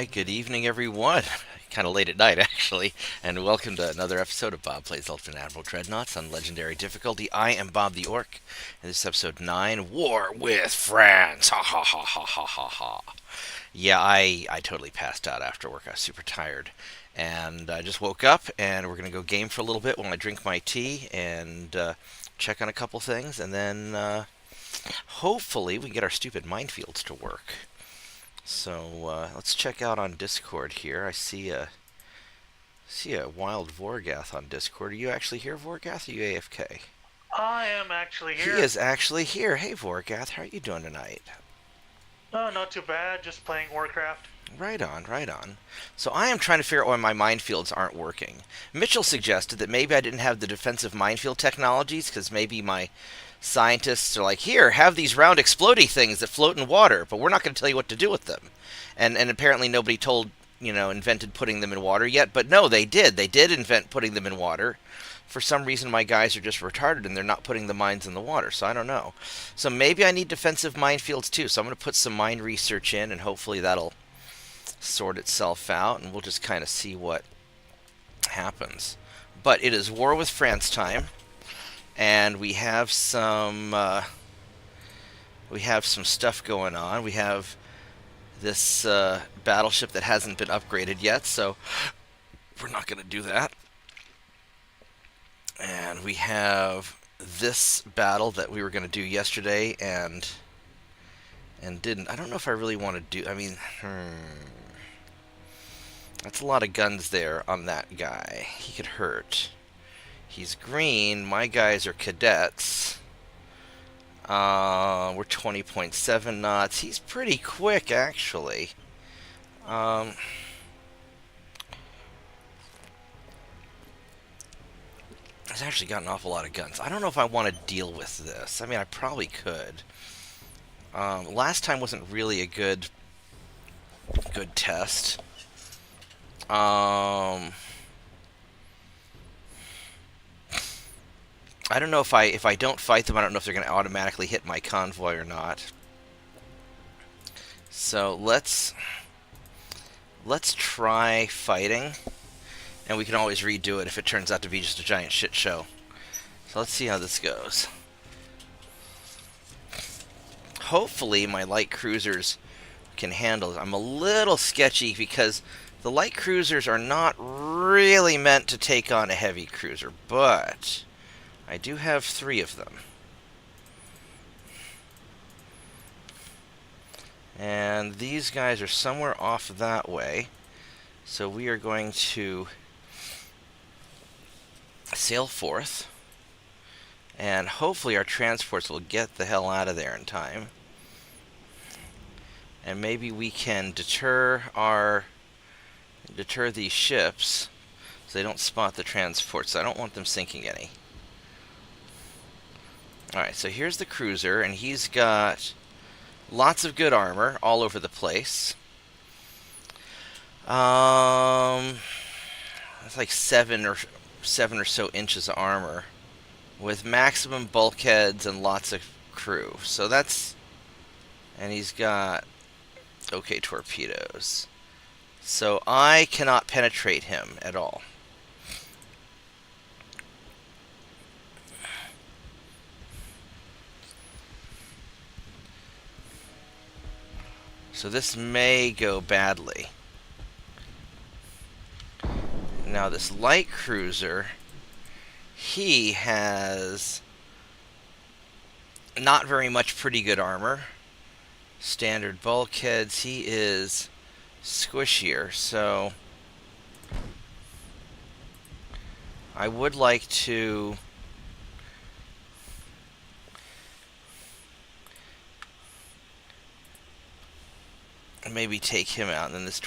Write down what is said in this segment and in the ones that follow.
right, good evening, everyone. Kind of late at night, actually, and welcome to another episode of Bob Plays Ultimate Admiral Dreadnoughts on Legendary Difficulty. I am Bob the Orc, and this is episode 9, War with France. Ha ha ha ha ha ha ha. Yeah, I totally passed out after work. I was super tired. And I just woke up, and we're going to go game for a little bit while I drink my tea and check on a couple things, and then hopefully we can get our stupid minefields to work. So let's check out on Discord here. I see a wild Vorgath on Discord. Are you actually here, Vorgath? Or are you AFK? I am actually He here. is actually here. Hey, Vorgath, how are you doing tonight? Oh, not too bad. Just playing Warcraft. Right on, right on. So I am trying to figure out why my minefields aren't working. Mitchell suggested that maybe I didn't have the defensive minefield technologies because maybe my scientists are like, here, have these round explodey things that float in water, but we're not going to tell you what to do with them. And apparently nobody invented putting them in water yet, but no, they did. They did invent putting them in water. For some reason, my guys are just retarded and they're not putting the mines in the water, so I don't know. So maybe I need defensive minefields too, so I'm going to put some mine research in, and hopefully that'll sort itself out, and we'll just kind of see what happens. But it is war with France time, and we have some stuff going on. We have this battleship that hasn't been upgraded yet, so we're not going to do that. And we have this battle that we were going to do yesterday and didn't. I don't know if I really want to do. I mean, that's a lot of guns there on that guy. He could hurt. He's green. My guys are cadets. We're 20.7 knots. He's pretty quick, actually. He's actually got an awful lot of guns. I don't know if I want to deal with this. I mean, I probably could. Last time wasn't really a good test. I don't know if I don't fight them, I don't know if they're going to automatically hit my convoy or not. So let's try fighting, and we can always redo it if it turns out to be just a giant shit show. So let's see how this goes. Hopefully my light cruisers can handle it. I'm a little sketchy because the light cruisers are not really meant to take on a heavy cruiser, but I do have 3 of them. And these guys are somewhere off that way. So we are going to sail forth. And hopefully our transports will get the hell out of there in time. And maybe we can deter these ships so they don't spot the transports. I don't want them sinking any. Alright, so here's the cruiser, and he's got lots of good armor all over the place. It's like 7 or so inches of armor with maximum bulkheads and lots of crew. So that's... and he's got okay torpedoes. So I cannot penetrate him at all. So this may go badly. Now this light cruiser, he has not very much pretty good armor. Standard bulkheads, he is squishier, so I would like to maybe take him out. And then this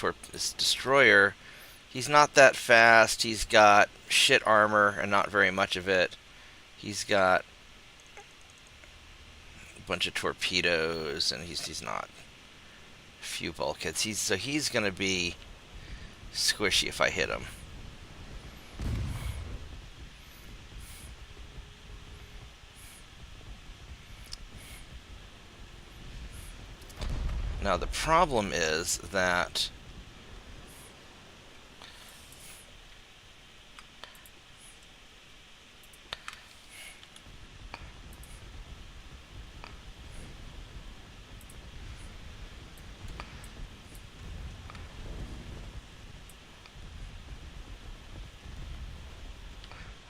destroyer, he's not that fast. He's got shit armor and not very much of it. He's got a bunch of torpedoes, and he's not a few bulkheads. He's gonna be squishy if I hit him. Now the problem is that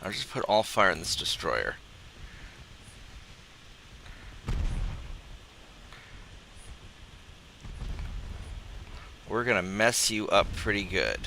I'll just put all fire in this destroyer. We're gonna mess you up pretty good.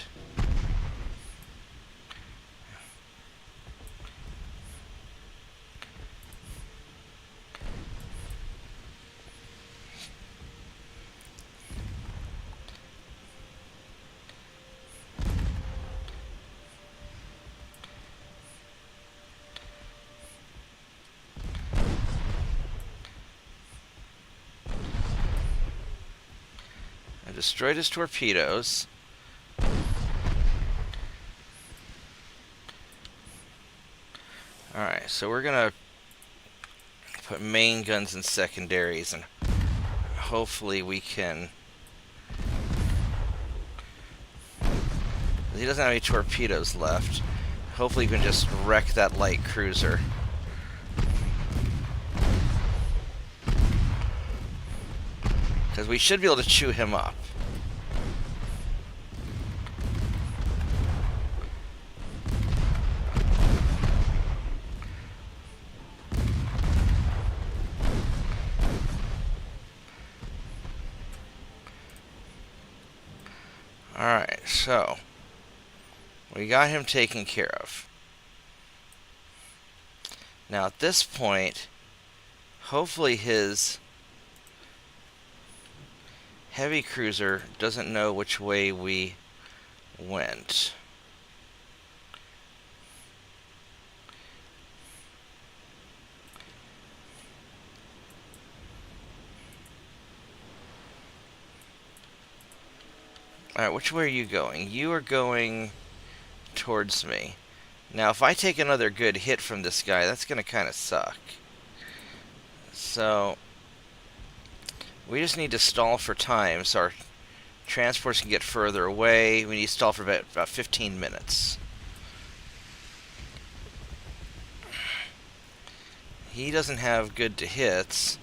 I destroyed his torpedoes. Alright, so we're gonna put main guns in secondaries, and hopefully we can... He doesn't have any torpedoes left. Hopefully we can just wreck that light cruiser. Because we should be able to chew him up. Alright, so we got him taken care of. Now at this point, hopefully his heavy cruiser doesn't know which way we went. Alright, which way are you going? You are going towards me. Now, if I take another good hit from this guy, that's going to kind of suck. So, we just need to stall for time so our transports can get further away. We need to stall for about 15 minutes. He doesn't have good to hits.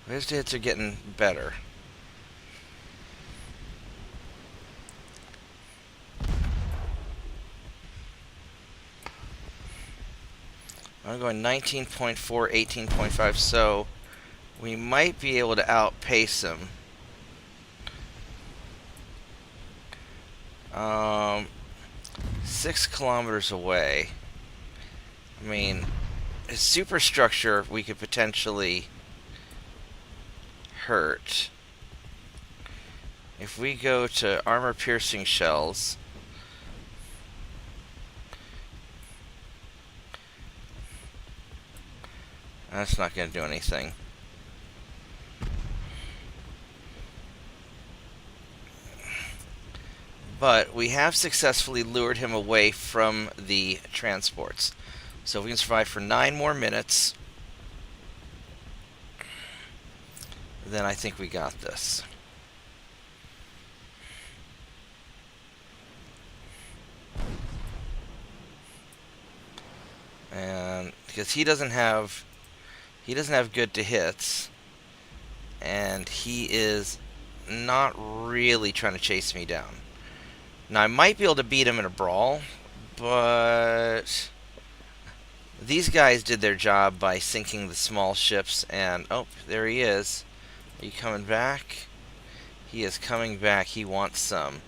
His hits are getting better. I'm going 19.4, 18.5, so we might be able to outpace him. 6 kilometers away. I mean, his superstructure we could potentially hurt. If we go to armor-piercing shells, that's not going to do anything. But we have successfully lured him away from the transports. So if we can survive for 9 more minutes, then I think we got this. And because he doesn't have good to hits, and he is not really trying to chase me down. Now I might be able to beat him in a brawl, but these guys did their job by sinking the small ships, and oh, there he is. Are you coming back? He is coming back. He wants some.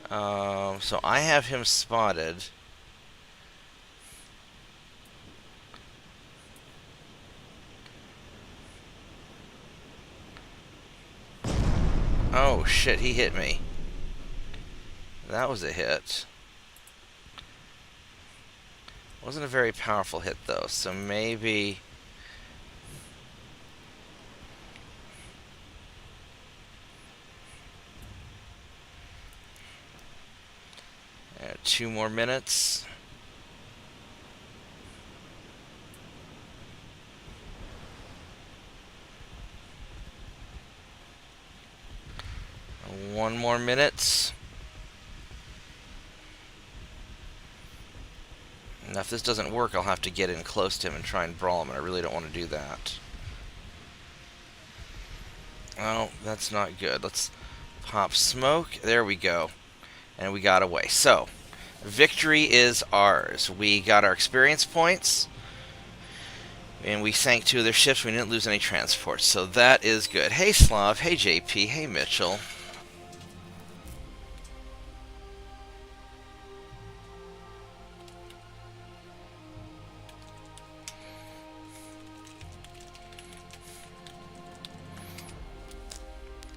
So I have him spotted. Oh shit, he hit me. That was a hit. Wasn't a very powerful hit though, so maybe... Yeah, 2 more minutes. One more minute. Now, if this doesn't work, I'll have to get in close to him and try and brawl him, and I really don't want to do that. Oh, that's not good. Let's pop smoke. There we go. And we got away. So, victory is ours. We got our experience points. And we sank 2 of their ships. We didn't lose any transports. So that is good. Hey, Slav. Hey, JP. Hey, Mitchell.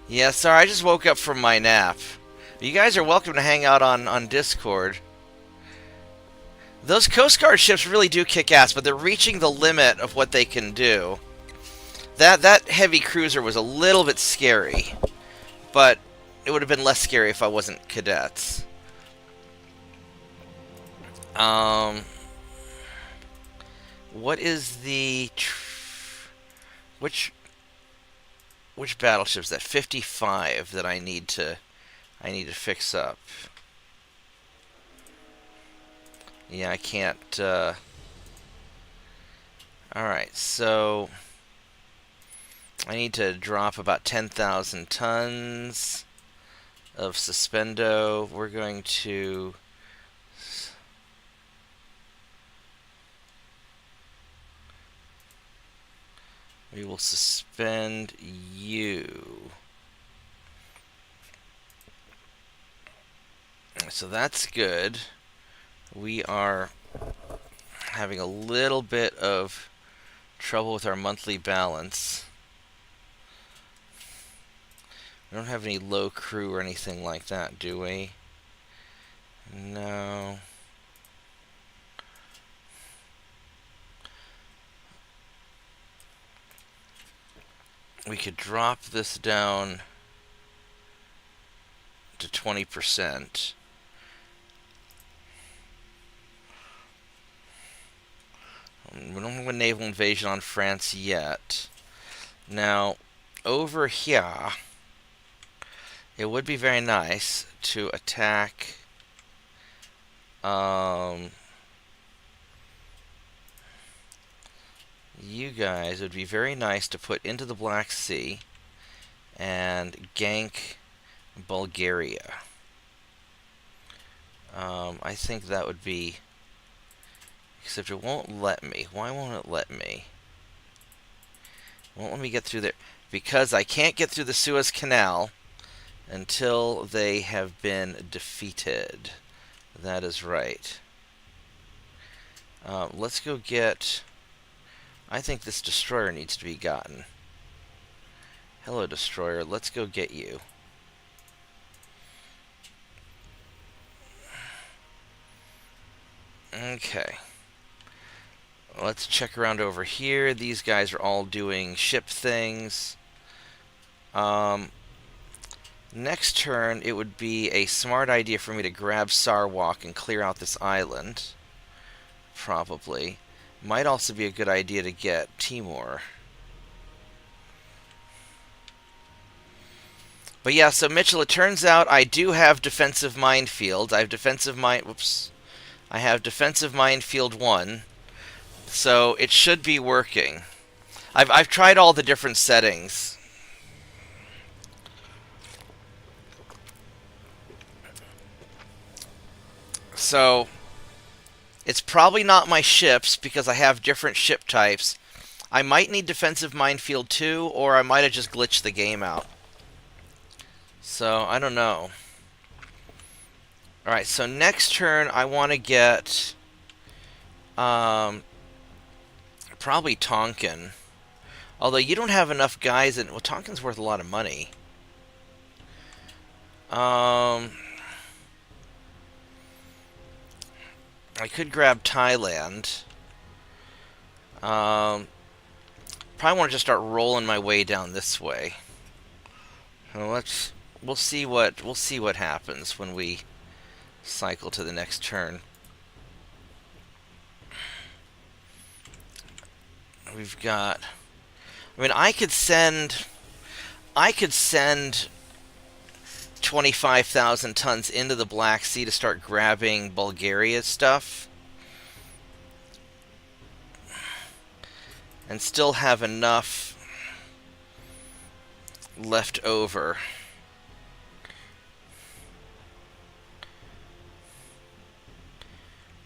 Yeah, sorry, I just woke up from my nap. You guys are welcome to hang out on Discord. Those Coast Guard ships really do kick ass, but they're reaching the limit of what they can do. That heavy cruiser was a little bit scary, but it would have been less scary if I wasn't cadets. What is the which battleship is that? 55 that I need to fix up. Yeah, I can't. Alright, so I need to drop about 10,000 tons of suspendo. We're going to we will suspend you. So that's good. We are having a little bit of trouble with our monthly balance. We don't have any low crew or anything like that, do we? No. We could drop this down to 20%. We don't have a naval invasion on France yet. Now, over here, it would be very nice to attack you guys. It would be very nice to put into the Black Sea and gank Bulgaria. I think that would be... Except it won't let me. Why won't it let me? It won't let me get through there. Because I can't get through the Suez Canal until they have been defeated. That is right. Let's go get... I think this destroyer needs to be gotten. Hello, destroyer. Let's go get you. Okay. Let's check around over here. These guys are all doing ship things. Next turn, it would be a smart idea for me to grab Sarwak and clear out this island. Probably. Might also be a good idea to get Timor. But yeah, so Mitchell, it turns out I do have defensive minefield. I have defensive I have defensive minefield 1. So it should be working. I've tried all the different settings. So it's probably not my ships because I have different ship types. I might need defensive minefield 2, or I might have just glitched the game out. So I don't know. Alright, so next turn I want to get probably Tonkin. Although you don't have enough guys in... Well, Tonkin's worth a lot of money. I could grab Thailand. Probably want to just start rolling my way down this way. So we'll see what happens when we cycle to the next turn. We've got... I mean, I could send 25,000 tons into the Black Sea to start grabbing Bulgaria stuff. And still have enough left over.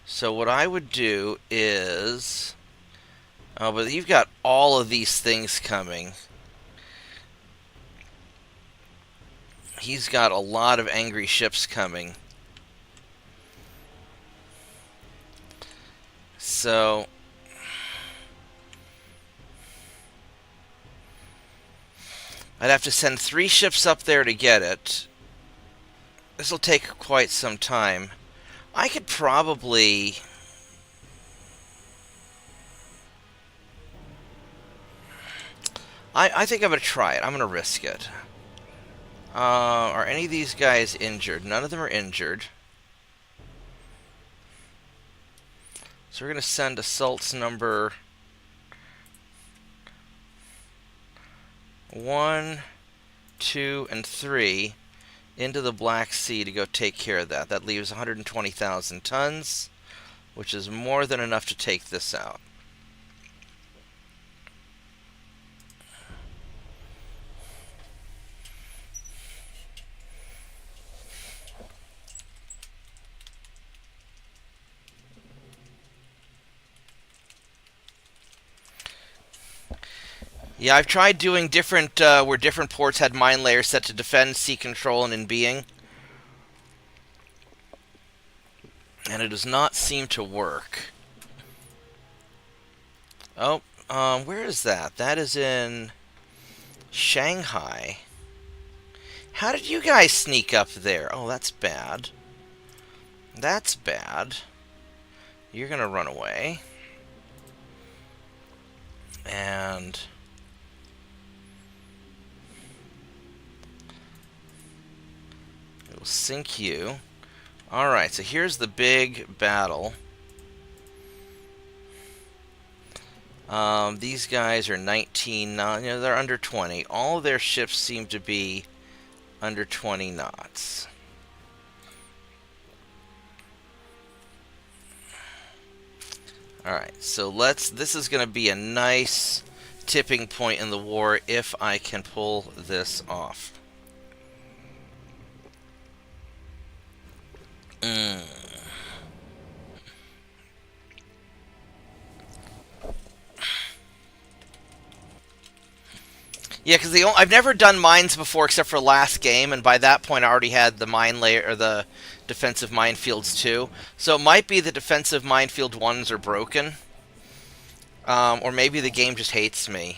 So what I would do is... Oh, but you've got all of these things coming. He's got a lot of angry ships coming. So... I'd have to send 3 ships up there to get it. This will take quite some time. I could probably... I think I'm going to try it. I'm going to risk it. Are any of these guys injured? None of them are injured. So we're going to send assaults number 1, 2, and 3 into the Black Sea to go take care of that. That leaves 120,000 tons, which is more than enough to take this out. Yeah, I've tried doing different, where different ports had mine layers set to defend, sea control, and in being. And it does not seem to work. Oh, where is that? That is in Shanghai. How did you guys sneak up there? Oh, that's bad. That's bad. You're gonna run away. And... it'll sink you. Alright, so here's the big battle. These guys are 19 knots. You know, they're under 20. All of their ships seem to be under 20 knots. Alright, so this is going to be a nice tipping point in the war if I can pull this off. Yeah, because I've never done mines before except for last game, and by that point I already had the mine layer or the defensive minefields too. So it might be the defensive minefield ones are broken, or maybe the game just hates me,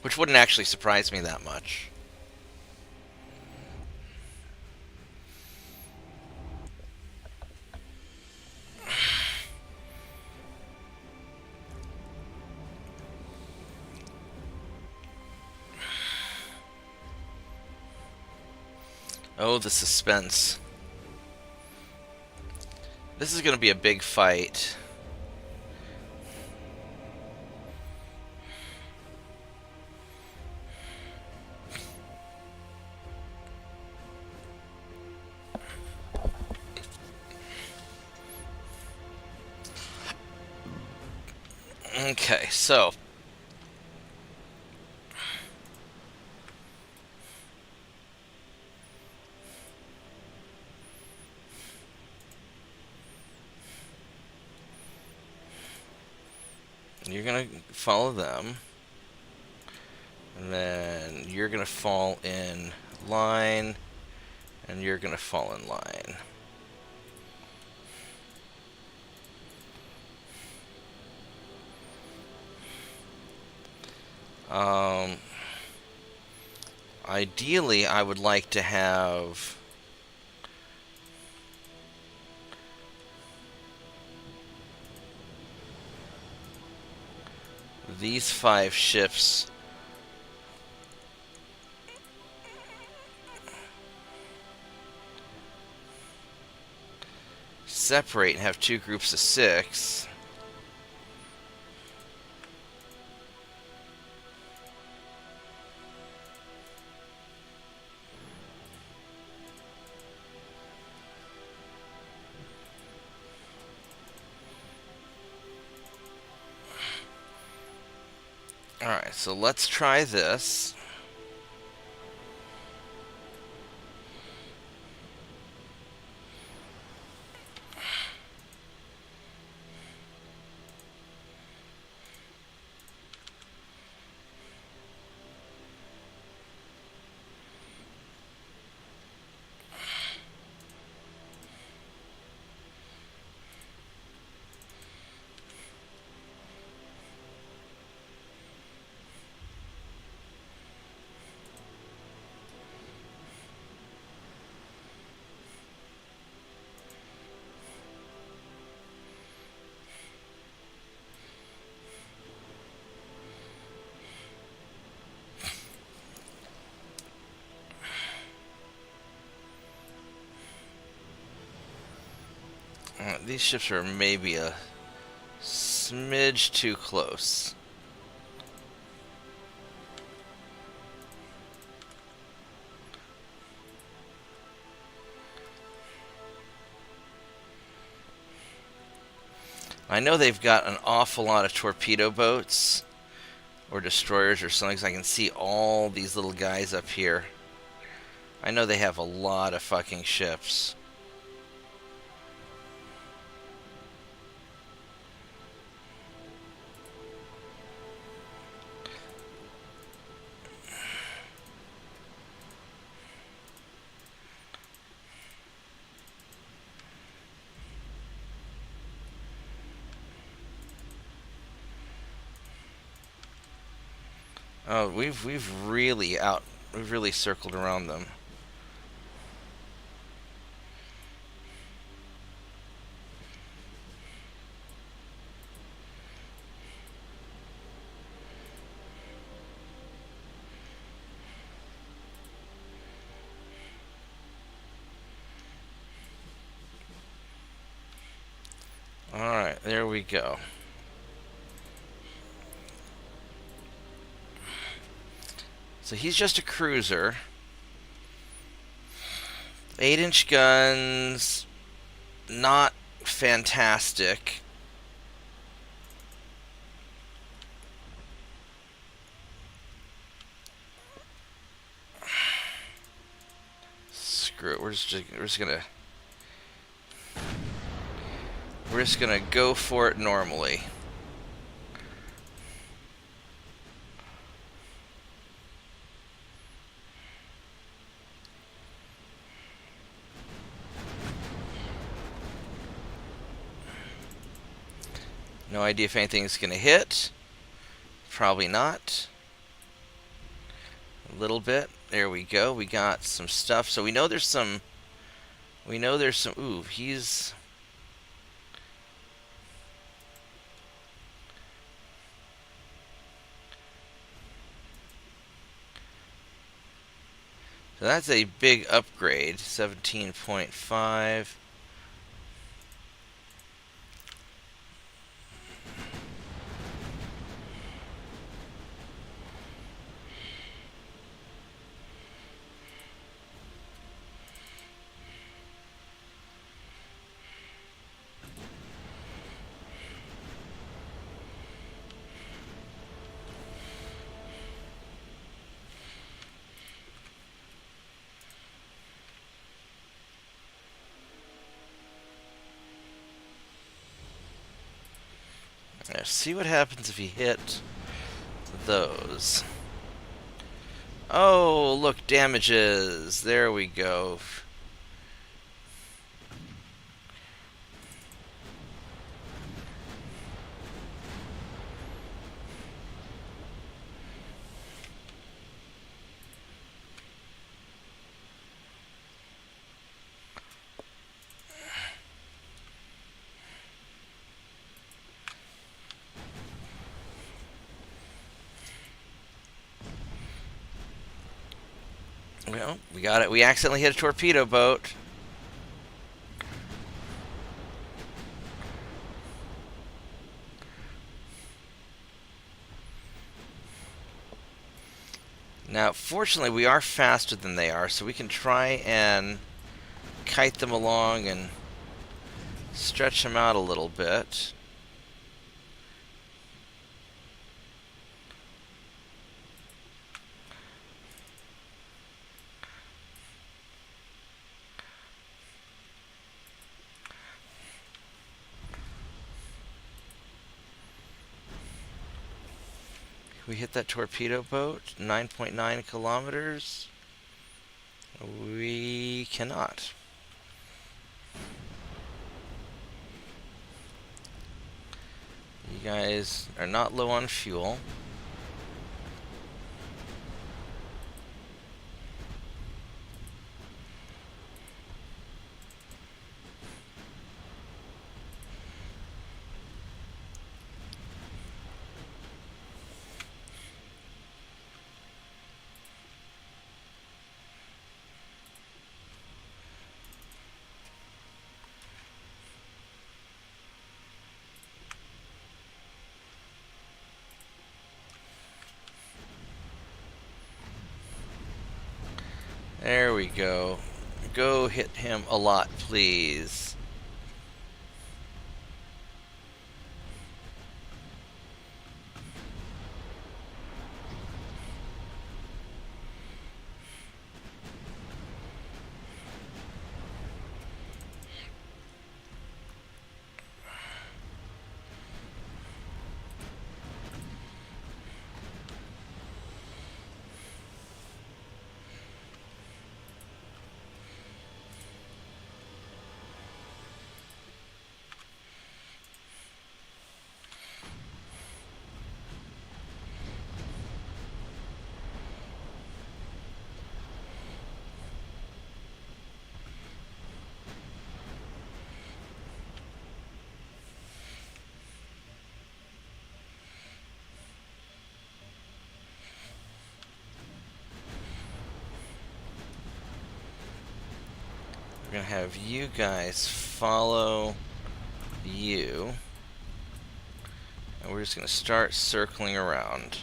which wouldn't actually surprise me that much. Oh, the suspense. This is going to be a big fight. Okay, so... you're going to follow them. And then you're going to fall in line. And you're going to fall in line. Ideally, I would like to have... these 5 ships separate and have 2 groups of 6. Alright, so let's try this. These ships are maybe a smidge too close. I know they've got an awful lot of torpedo boats or destroyers or something, 'cause I can see all these little guys up here. I know they have a lot of fucking ships. Oh, we've really circled around them. Alright, there we go. So he's just a cruiser. 8-inch guns, not fantastic. Screw it, we're just gonna go for it normally. No idea if anything's gonna hit. Probably not. A little bit. There we go. We got some stuff. So we know there's some. Ooh, he's. So that's a big upgrade. 17.5. Let's see what happens if you hit those. Oh, look, damages. There we go. Well, we got it. We accidentally hit a torpedo boat. Now, fortunately, we are faster than they are, so we can try and kite them along and stretch them out a little bit. we hit that torpedo boat? 9.9 kilometers? We cannot. You guys are not low on fuel. There we go. Go hit him a lot, please. We're going to have you guys follow you. And we're just going to start circling around.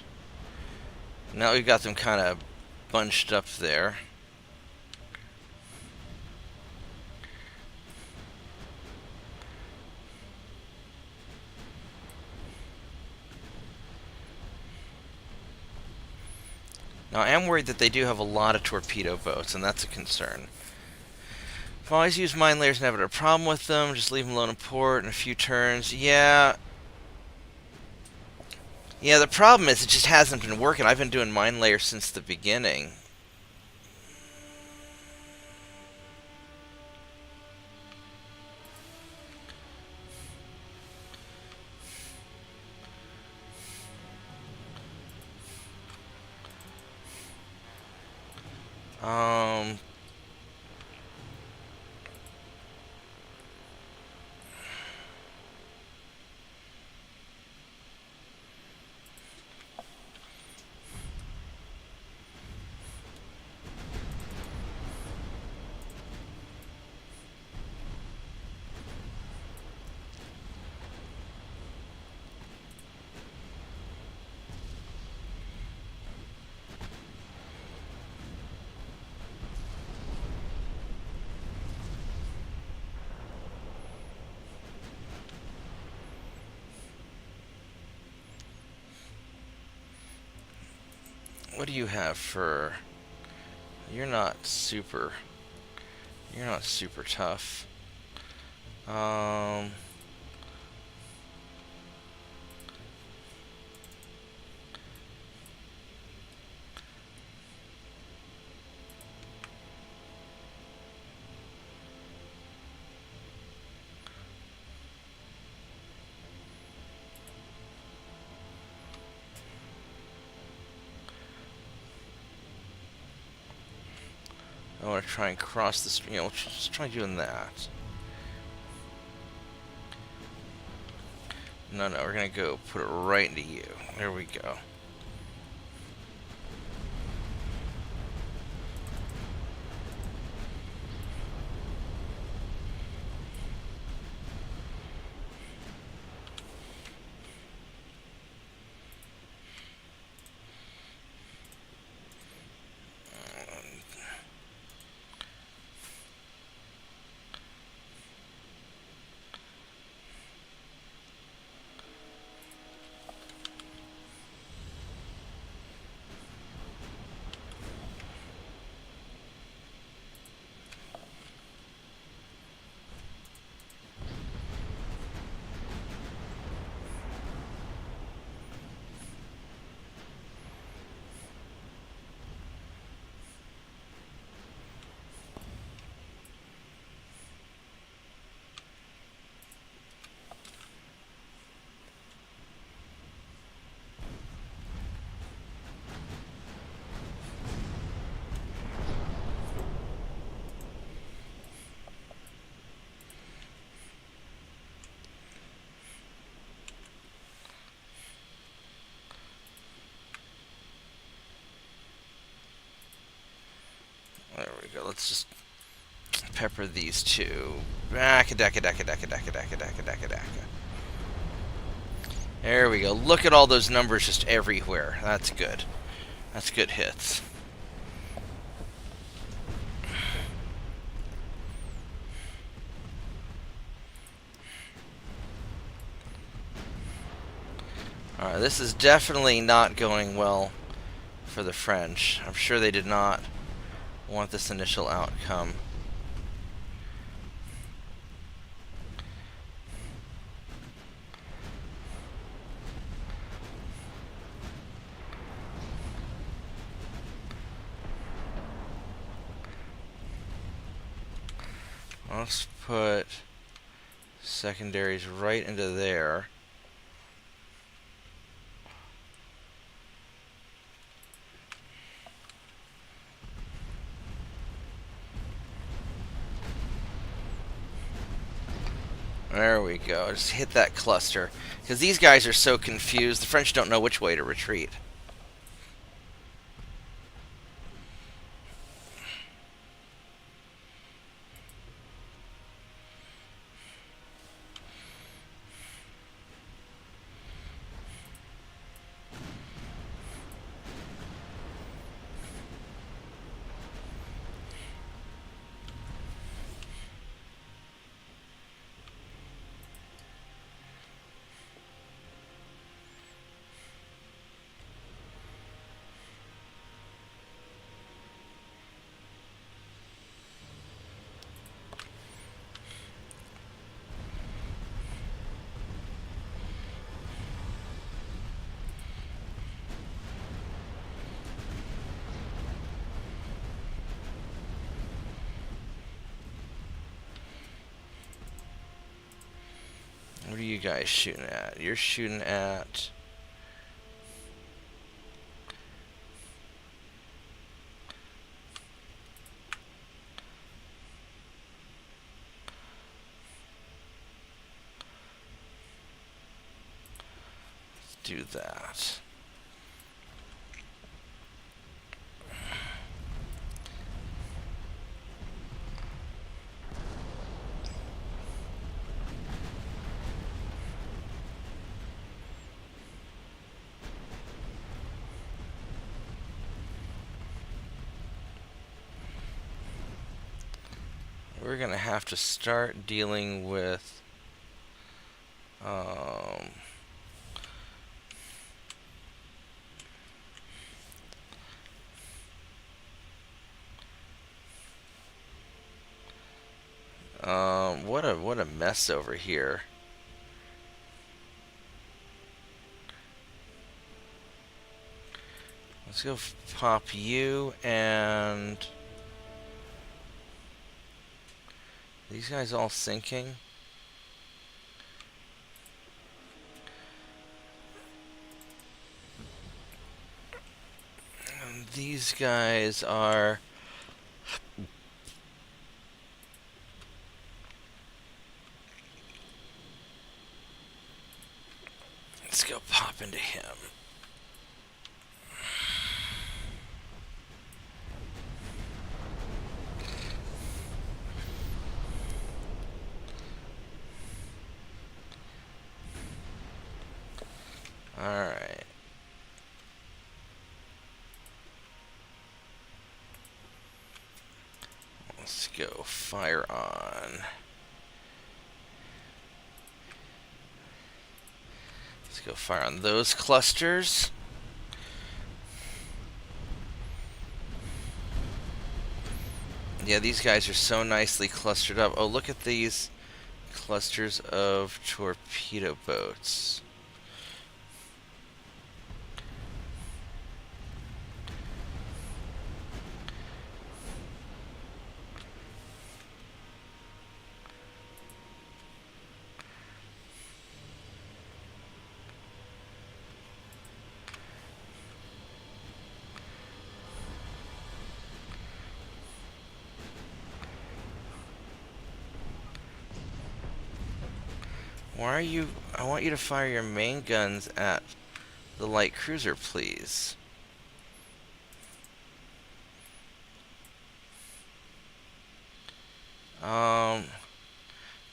Now we've got them kind of bunched up there. Now I am worried that they do have a lot of torpedo boats, and that's a concern. I've always used mine layers, never had a problem with them. Just leave them alone in port in a few turns. Yeah, the problem is it just hasn't been working. I've been doing mine layers since the beginning. Um, what do you have for... You're not super tough. I want to try and cross this, just try doing that. No, we're going to go put it right into you. There we go. let's just pepper these two. There we go. Look at all those numbers just everywhere. That's good. That's good hits. Alright, this is definitely not going well for the French. I'm sure they did not want this initial outcome. Let's put secondaries right into there. There we go. Just hit that cluster. Because these guys are so confused. The French don't know which way to retreat. What are you guys shooting at? You're shooting at... Let's do that. We're going to have to start dealing with what a mess over here. Let's go pop you and these guys all sinking. And these guys are... Let's go pop into him. Alright. Let's go fire on. Let's go fire on those clusters. Yeah, these guys are so nicely clustered up. Oh, look at these clusters of torpedo boats. Why are you... I want you to fire your main guns at the light cruiser, please.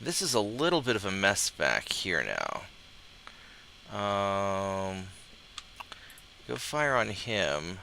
This is a little bit of a mess back here now. Go fire on him.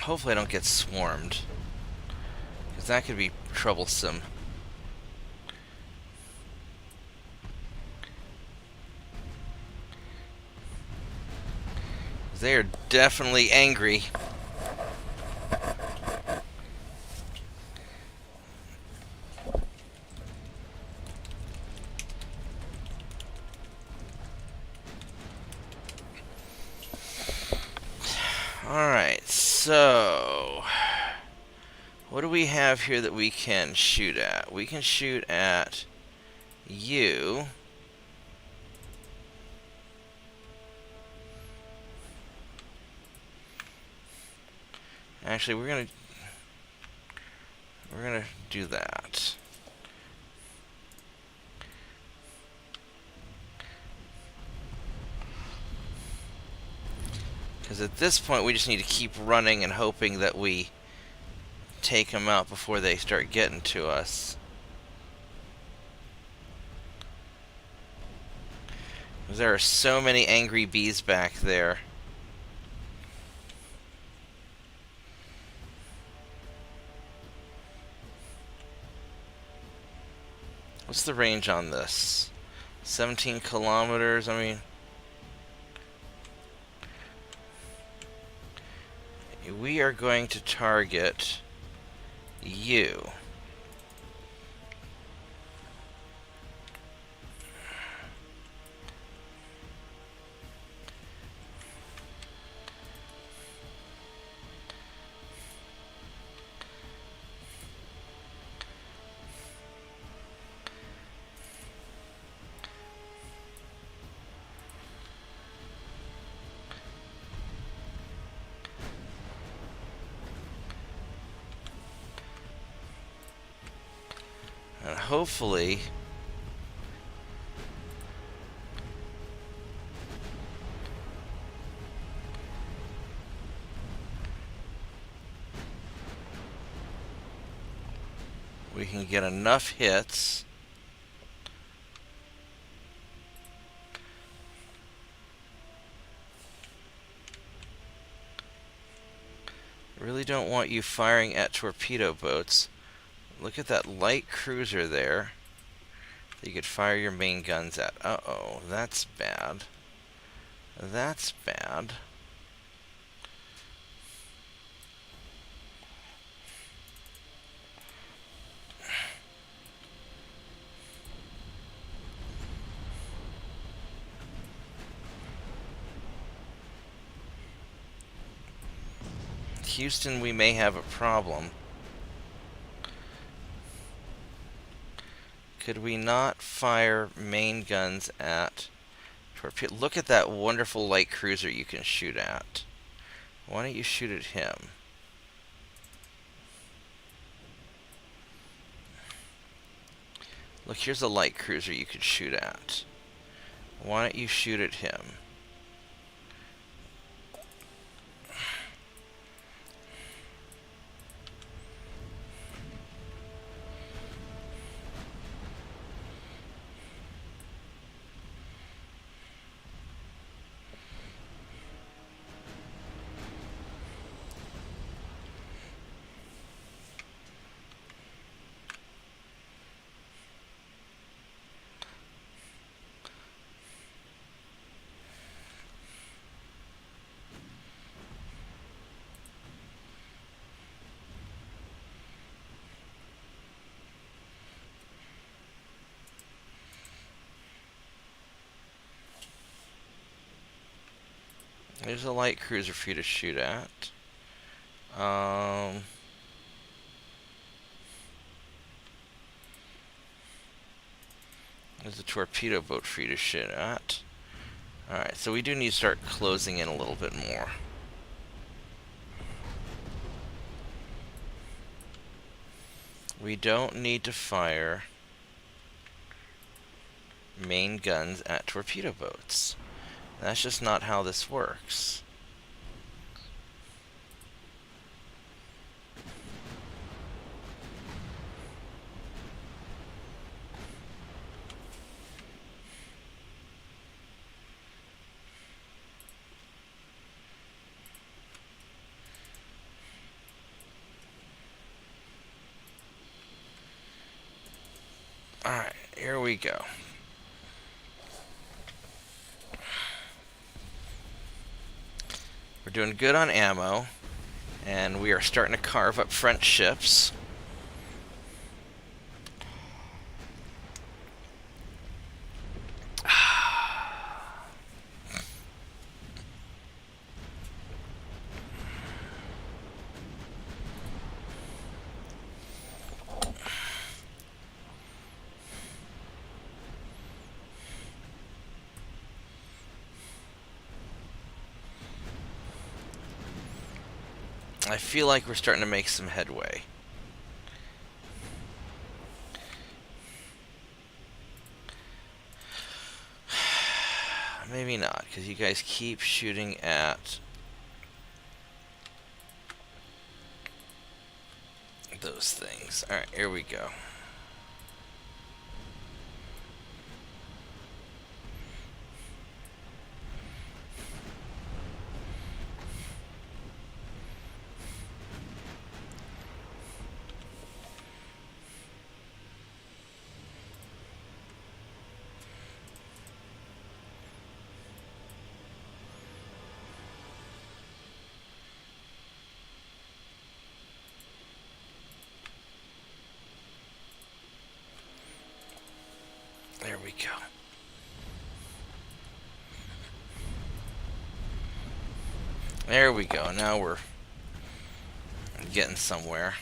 Hopefully I don't get swarmed, because that could be troublesome. They are definitely angry. Alright, so what do we have here that we can shoot at? We can shoot at you. Actually, we're gonna do that. Because at this point, we just need to keep running and hoping that we take them out before they start getting to us. There are so many angry bees back there. What's the range on this? 17 kilometers, I mean... We are going to target you. And hopefully we can get enough hits really don't want you firing at torpedo boats. Look at that light cruiser there that you could fire your main guns at. Uh-oh, that's bad. That's bad. Houston, we may have a problem. Could we not fire main guns at torpedo? Look at that wonderful light cruiser you can shoot at. Why don't you shoot at him? Look, here's a light cruiser you could shoot at. Why don't you shoot at him? There's a light cruiser for you to shoot at. Um, there's a torpedo boat for you to shoot at. Alright, so we do need to start closing in a little bit more. We don't need to fire main guns at torpedo boats. That's just not how this works. Alright, here we go. We're doing good on ammo, and we are starting to carve up French ships. I feel like we're starting to make some headway. Maybe not, because you guys keep shooting at those things. Alright, here we go. There we go. There we go. Now we're getting somewhere.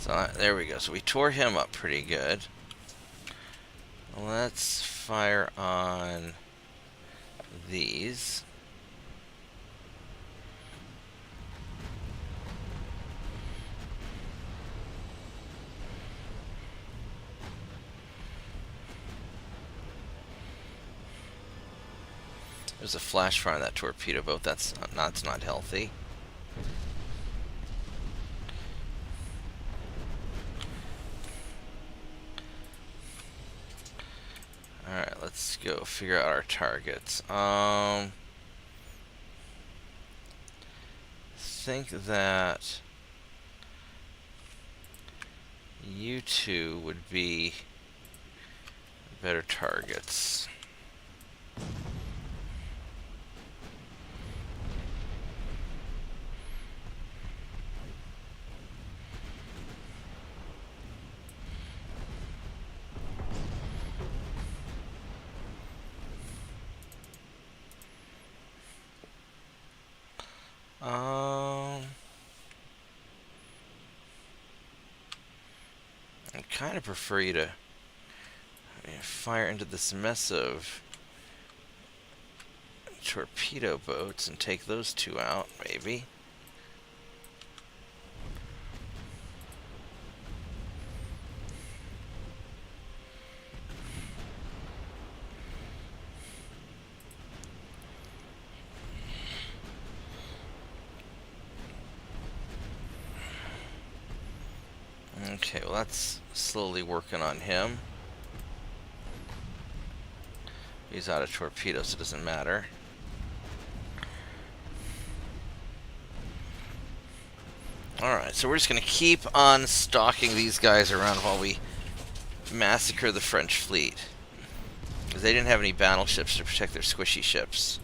So there we go. So we tore him up pretty good. Let's fire on these. There's a flash fire on that torpedo boat. That's not healthy. Alright, let's go figure out our targets. Think that you two would be better targets. I kind of prefer you to fire into this mess of torpedo boats and take those two out, maybe. Okay, well that's slowly working on him. He's out of torpedoes, so it doesn't matter. Alright, so we're just going to keep on stalking these guys around while we massacre the French fleet. Because they didn't have any battleships to protect their squishy ships.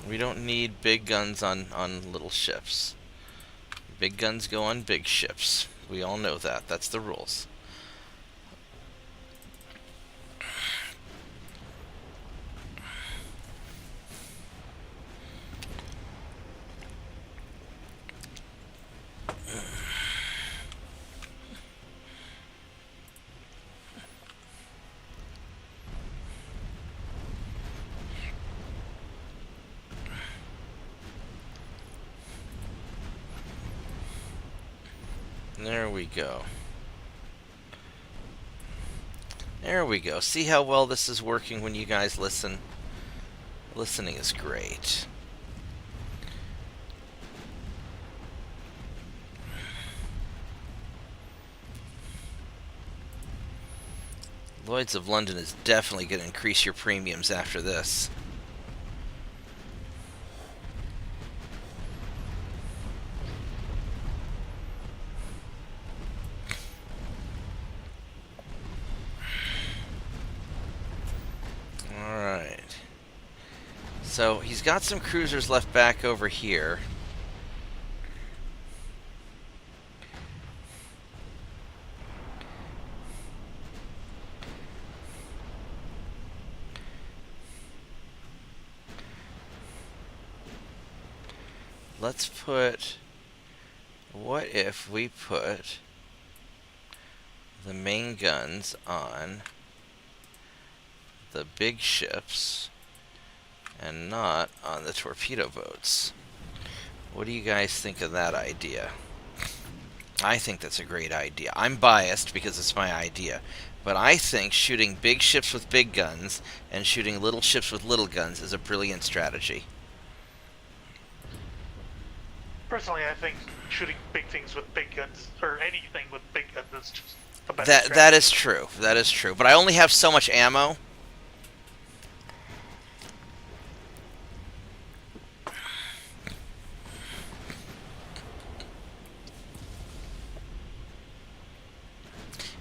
We don't need big guns on little ships. Big guns go on big ships. We all know that. That's the rules. There we go. There we go. See how well this is working when you guys listen? Listening is great. Lloyd's of London is definitely going to increase your premiums after this. Alright. So he's got some cruisers left back over here. Let's put... What if we put the main guns on the big ships and not on the torpedo boats? What do you guys think of that idea? I think that's a great idea. I'm biased because it's my idea. But I think shooting big ships with big guns and shooting little ships with little guns is a brilliant strategy. Personally, I think shooting big things with big guns, or anything with big guns, is just a better That strategy. is true. That is true. But I only have so much ammo.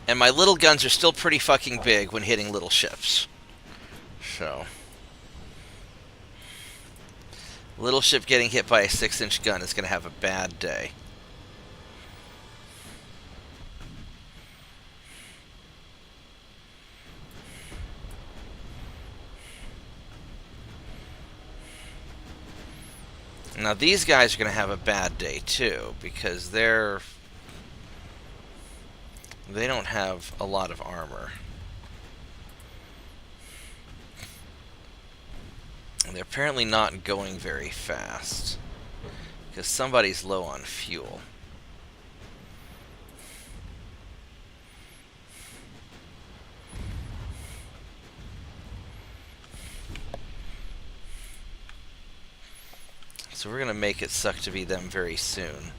And my little guns are still pretty fucking big when hitting little ships. So... Little ship getting hit by a 6-inch gun is going to have a bad day. Now these guys are going to have a bad day too, because they don't have a lot of armor. And they're apparently not going very fast, because somebody's low on fuel. So we're going to make it suck to be them very soon.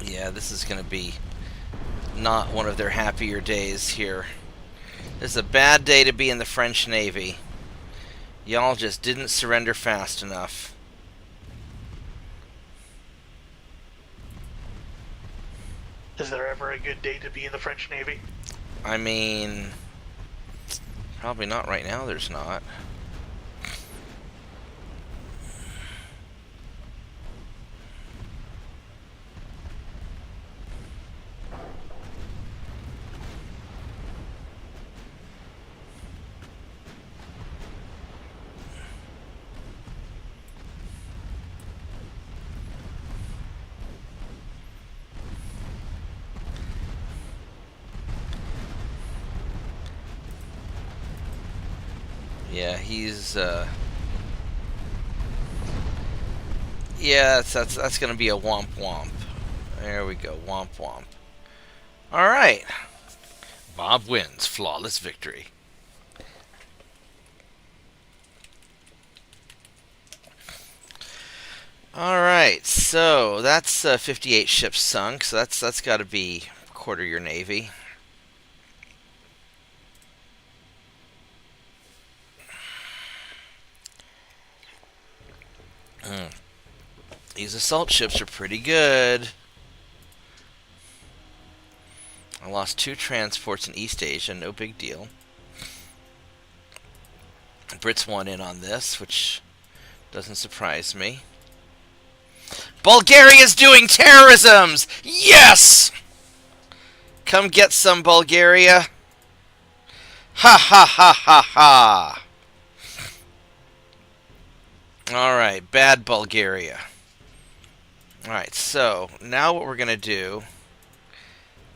Yeah, this is going to be not one of their happier days here. This is a bad day to be in the French Navy. Y'all just didn't surrender fast enough. Is there ever a good day to be in the French Navy? I mean, probably not right now, there's not. Yeah, he's yeah, that's gonna be a womp womp. There we go, womp womp. All right, Bob wins, flawless victory. All right, so that's 58 ships sunk. So that's got to be quarter your navy. These assault ships are pretty good. I lost 2 transports in East Asia, no big deal. The Brits won in on this, which doesn't surprise me. Bulgaria's doing terrorisms! Yes! Come get some, Bulgaria. Ha ha ha ha ha! Alright, bad Bulgaria. Alright, so now what we're going to do,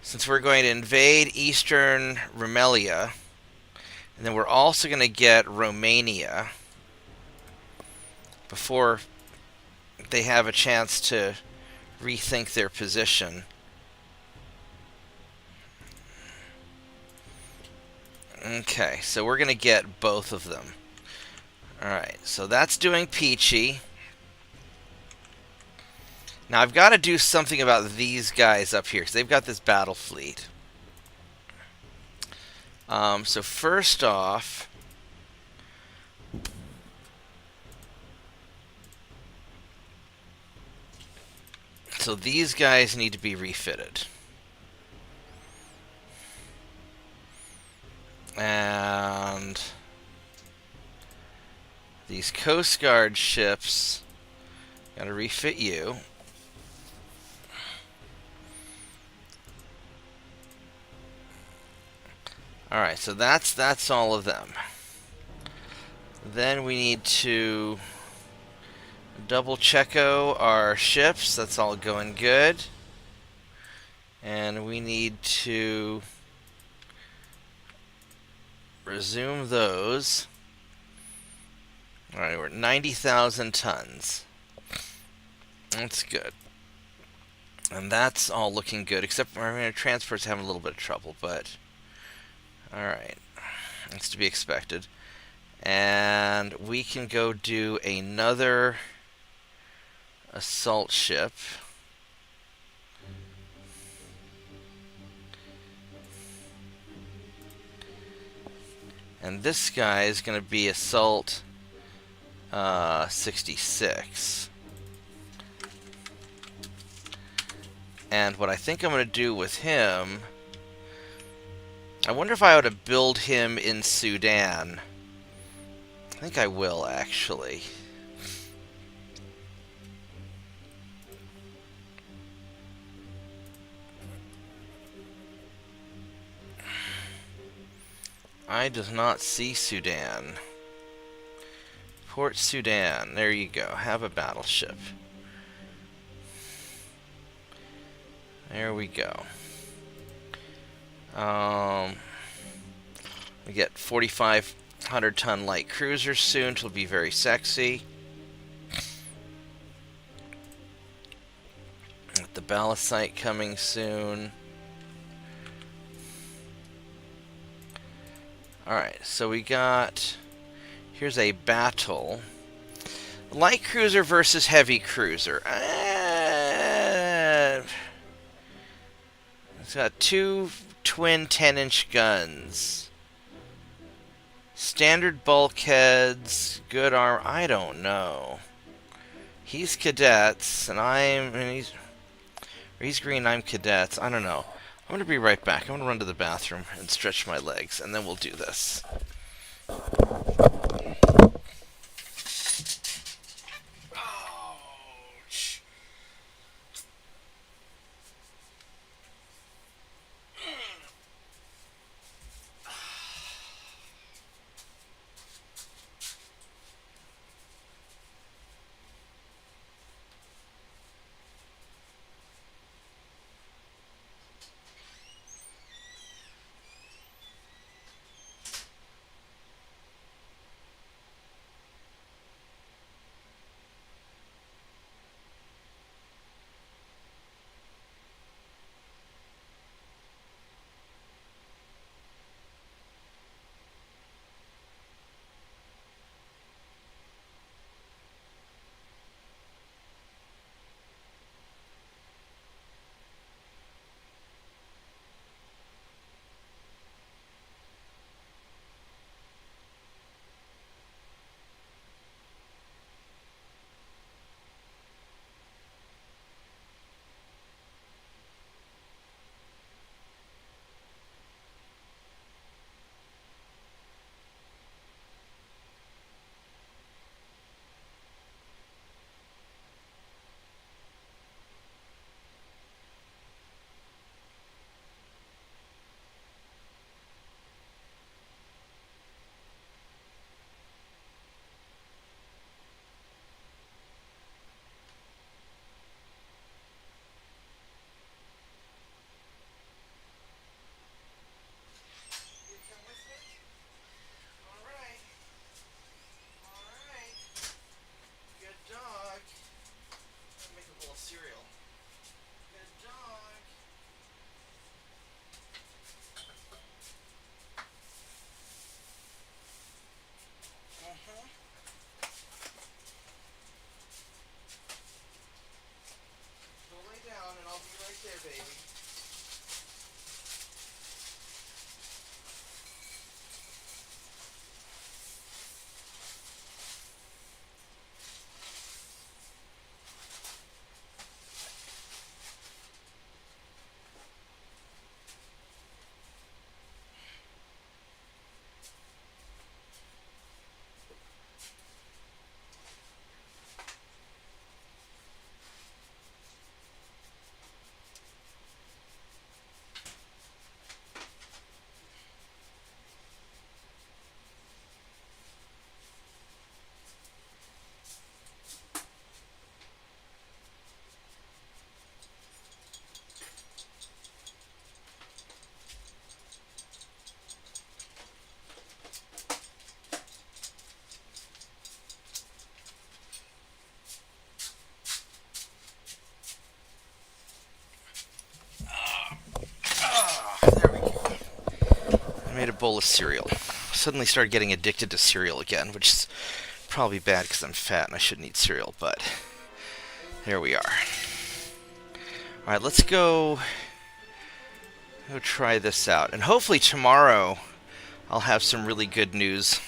since we're going to invade eastern Rumelia, and then we're also going to get Romania before they have a chance to rethink their position. Okay, so we're going to get both of them. Alright, so that's doing peachy. Now I've got to do something about these guys up here, because they've got this battle fleet. So first off, so these guys need to be refitted. And these Coast Guard ships, gotta refit you. Alright, so that's all of them. Then we need to double checko our ships. That's all going good. And we need to resume those. Alright, we're at 90,000 tons. That's good. And that's all looking good, except our transport's having a little bit of trouble, but alright. That's to be expected. And we can go do another assault ship. And this guy is going to be assault 66. And what I think I'm going to do with him, I wonder if I ought to build him in Sudan. I think I will, actually. I does not see Sudan. Port Sudan. There you go. Have a battleship. There we go. We get 4,500 ton light cruisers soon, which will be very sexy. With the ballast site coming soon. Alright, so we got... Here's a battle. Light cruiser versus heavy cruiser. It's got 2 twin 10-inch guns. Standard bulkheads, good armor. I don't know. He's cadets, and he's green, I'm cadets. I don't know. I'm gonna be right back. I'm gonna run to the bathroom and stretch my legs, and then we'll do this. Ouch. made a bowl of cereal. Suddenly started getting addicted to cereal again, which is probably bad because I'm fat and I shouldn't eat cereal, but there we are. Alright, let's go try this out. And hopefully tomorrow I'll have some really good news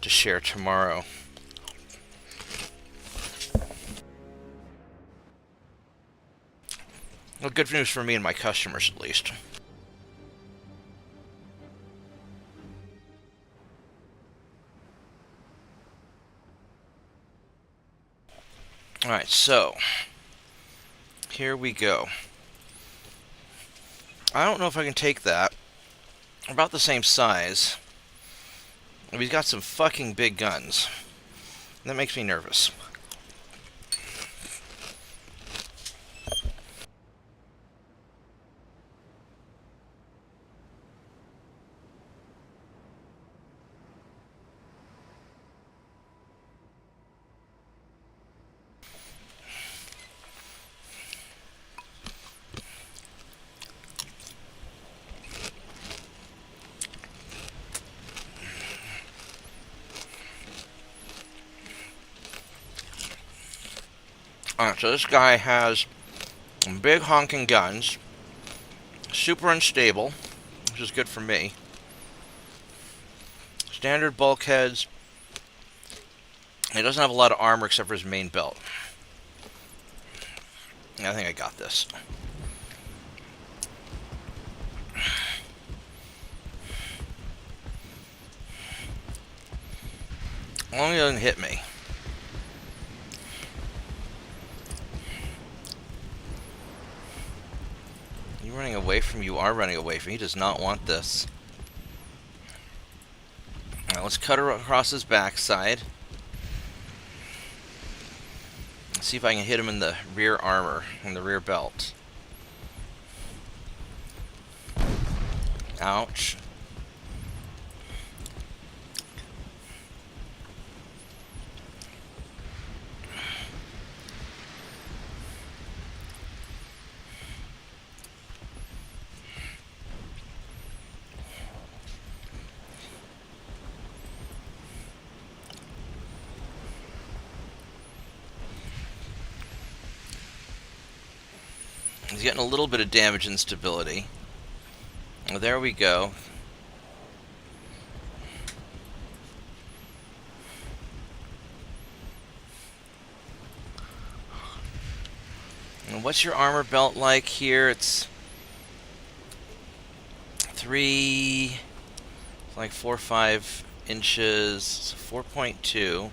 to share tomorrow. Well, good news for me and my customers, at least. Alright, so here we go. I don't know if I can take that. About the same size. He's got some fucking big guns. That makes me nervous. Alright, so this guy has big honking guns, super unstable, which is good for me. Standard bulkheads. He doesn't have a lot of armor except for his main belt. I think I got this. As long as he doesn't hit me. You running away from you are running away from. He does not want this. Alright, let's cut her across his backside. Let's see if I can hit him in the rear armor, in the rear belt. Ouch. He's getting a little bit of damage and stability. Well, there we go. And what's your armor belt like here? It's like 4 or 5 inches, 4.2.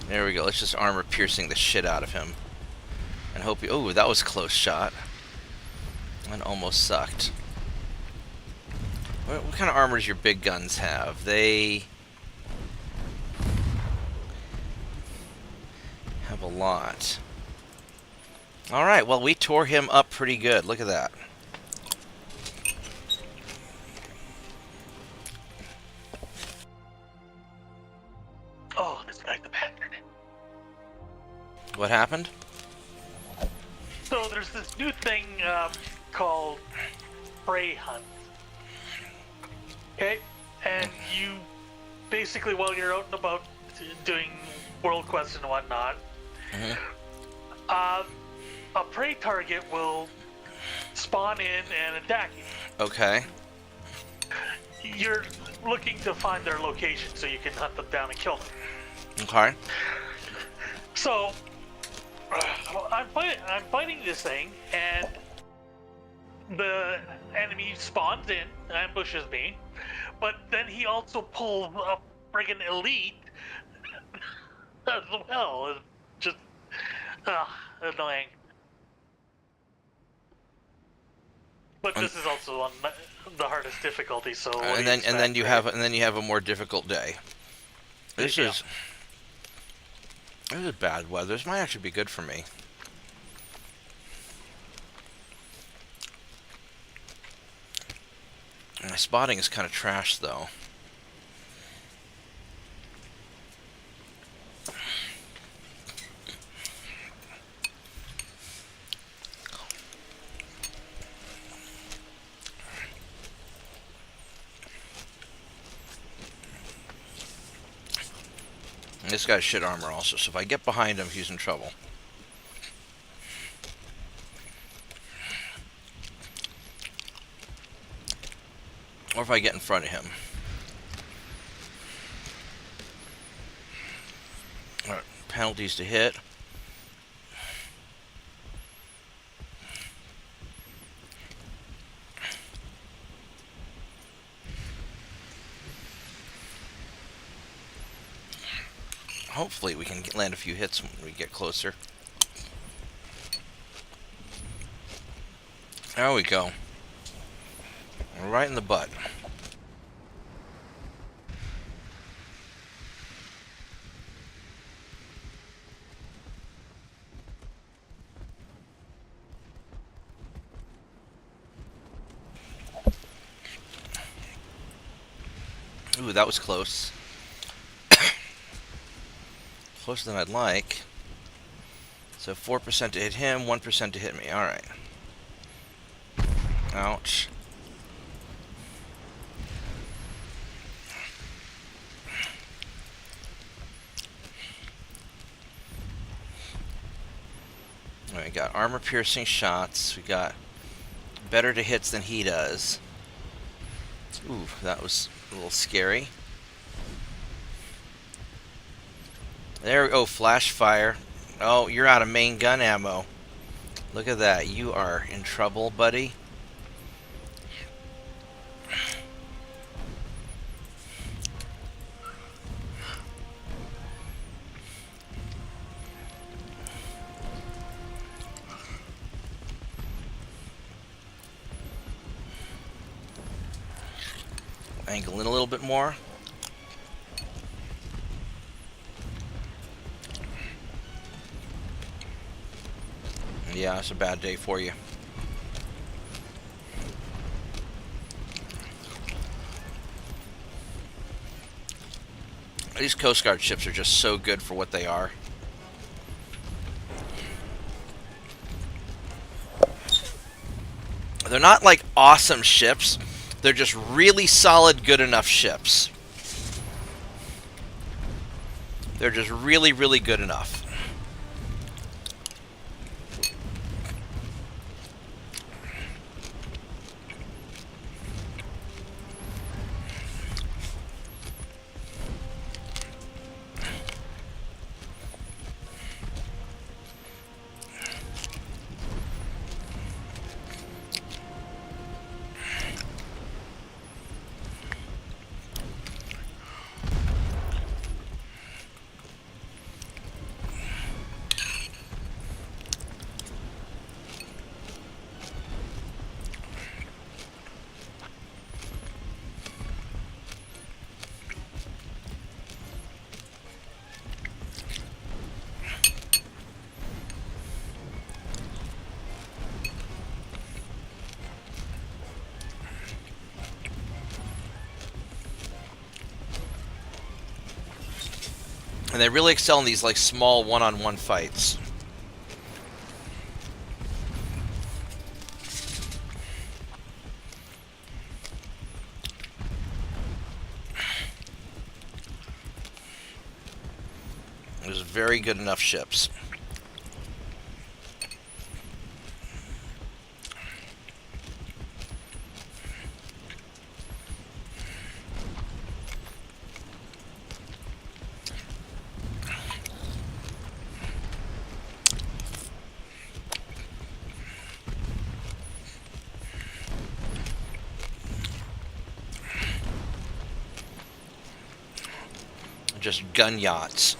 There we go. Let's just armor piercing the shit out of him. And hope he... Oh, that was a close shot. That almost sucked. What kind of armor does your big guns have? They have a lot. Alright, well, we tore him up pretty good. Look at that. Oh, this guy's a bastard. What happened? So there's this new thing called prey hunt. Okay? And you basically, while you're out and about doing world quests and whatnot, a prey target will spawn in and attack you. Okay. You're looking to find their location so you can hunt them down and kill them. Okay. So, I'm fighting this thing, and the enemy spawns in, ambushes me, but then he also pulls a friggin' elite as well. It's just annoying. But this is also on the hardest difficulty, so. And then you have a more difficult day. This is bad weather. This might actually be good for me. My spotting is kind of trash, though. And this guy's shit armor also, so if I get behind him, he's in trouble. Or if I get in front of him. Alright, penalties to hit. Hopefully we can land a few hits when we get closer. There we go. Right in the butt. Ooh, that was close. Closer than I'd like. So 4% to hit him, 1% to hit me. Alright. Ouch. We got armor piercing shots. We got better to hits than he does. Ooh, that was a little scary. There we go, flash fire. Oh, you're out of main gun ammo. Look at that. You are in trouble, buddy. Angle in a little bit more. Yeah, it's a bad day for you. These Coast Guard ships are just so good for what they are. They're not like awesome ships. They're just really solid, good enough ships. They're just really, really good enough. And they really excel in these like small one-on-one fights. There's very good enough ships. Just gun yachts.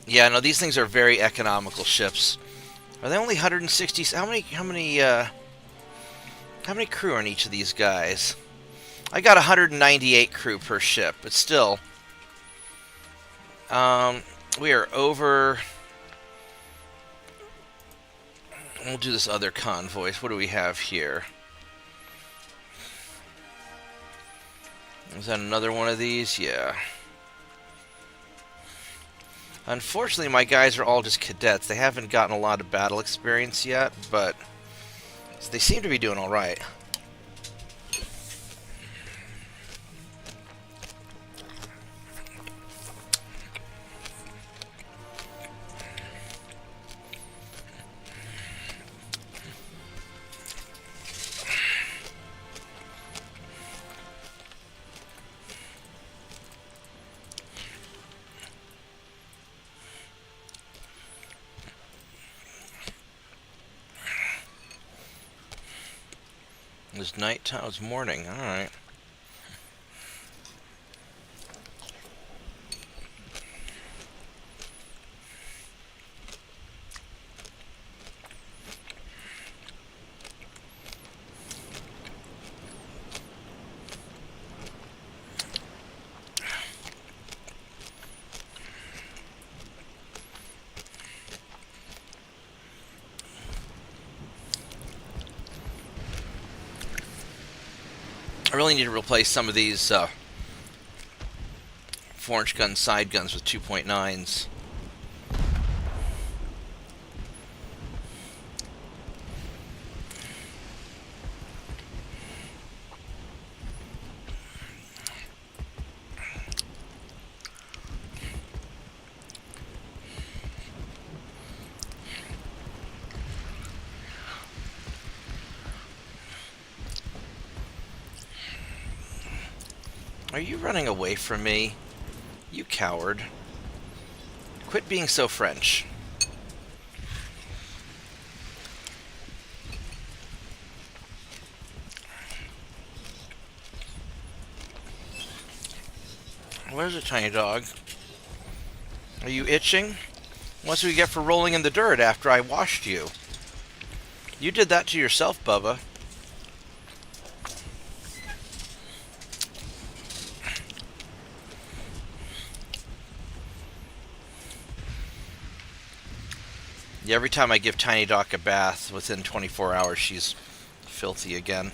Yeah, no, these things are very economical ships. Are they only 160? How many crew on each of these guys? I got 198 crew per ship, but still. We are over. We'll do this other convoys. What do we have here? Is that another one of these? Yeah. Unfortunately, my guys are all just cadets. They haven't gotten a lot of battle experience yet, but they seem to be doing all right. It was nighttime. It was morning. All right. I really need to replace some of these 4-inch gun side guns with 2.9s. Are you running away from me? You coward. Quit being so French. Where's it, tiny dog? Are you itching? What's we get for rolling in the dirt after I washed you? You did that to yourself, Bubba. Yeah, every time I give Tiny Doc a bath, within 24 hours, she's filthy again.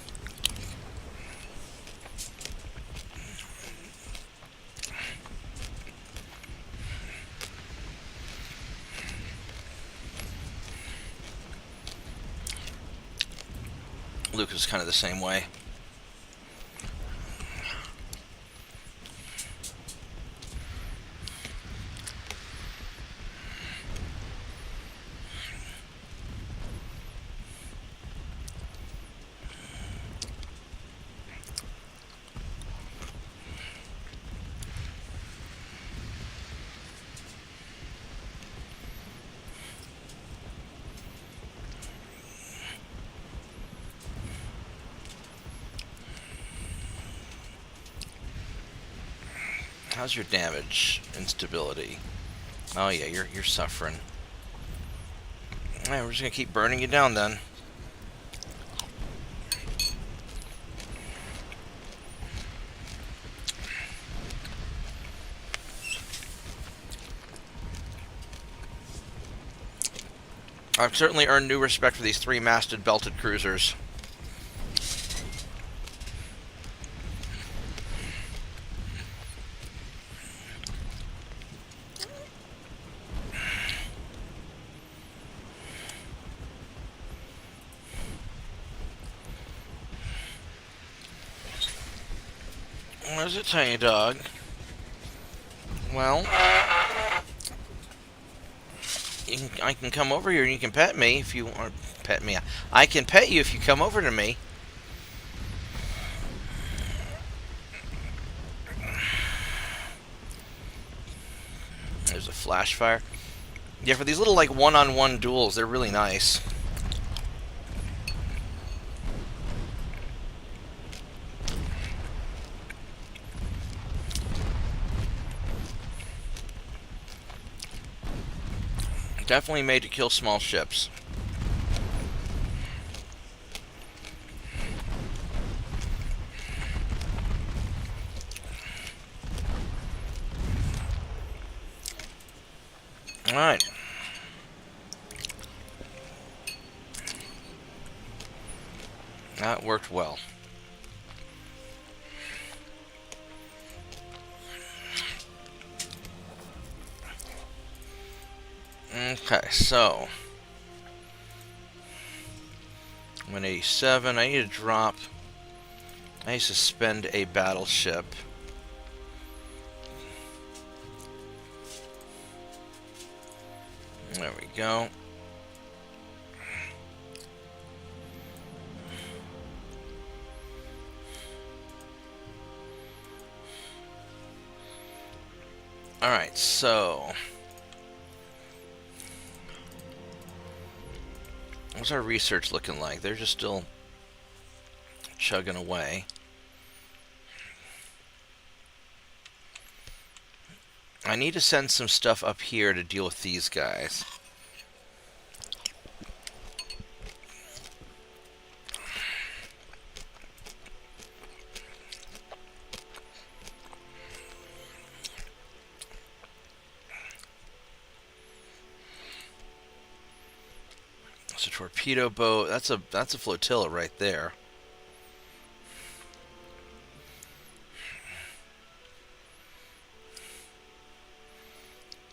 Luke is kind of the same way. How's your damage instability? Oh yeah, you're suffering. Alright, we're just gonna keep burning you down then. I've certainly earned new respect for these 3-masted belted cruisers. Where's it, tiny dog? Well, I can come over here and you can pet me if you want. Pet me. I can pet you if you come over to me. There's a flash fire. Yeah, for these little like one-on-one duels, they're really nice. Definitely made to kill small ships. Alright. That worked well. Okay, so 187. I need to drop. I need to suspend a battleship. There we go. Alright, so what's our research looking like? They're just still chugging away. I need to send some stuff up here to deal with these guys. It's a torpedo boat. That's a flotilla right there.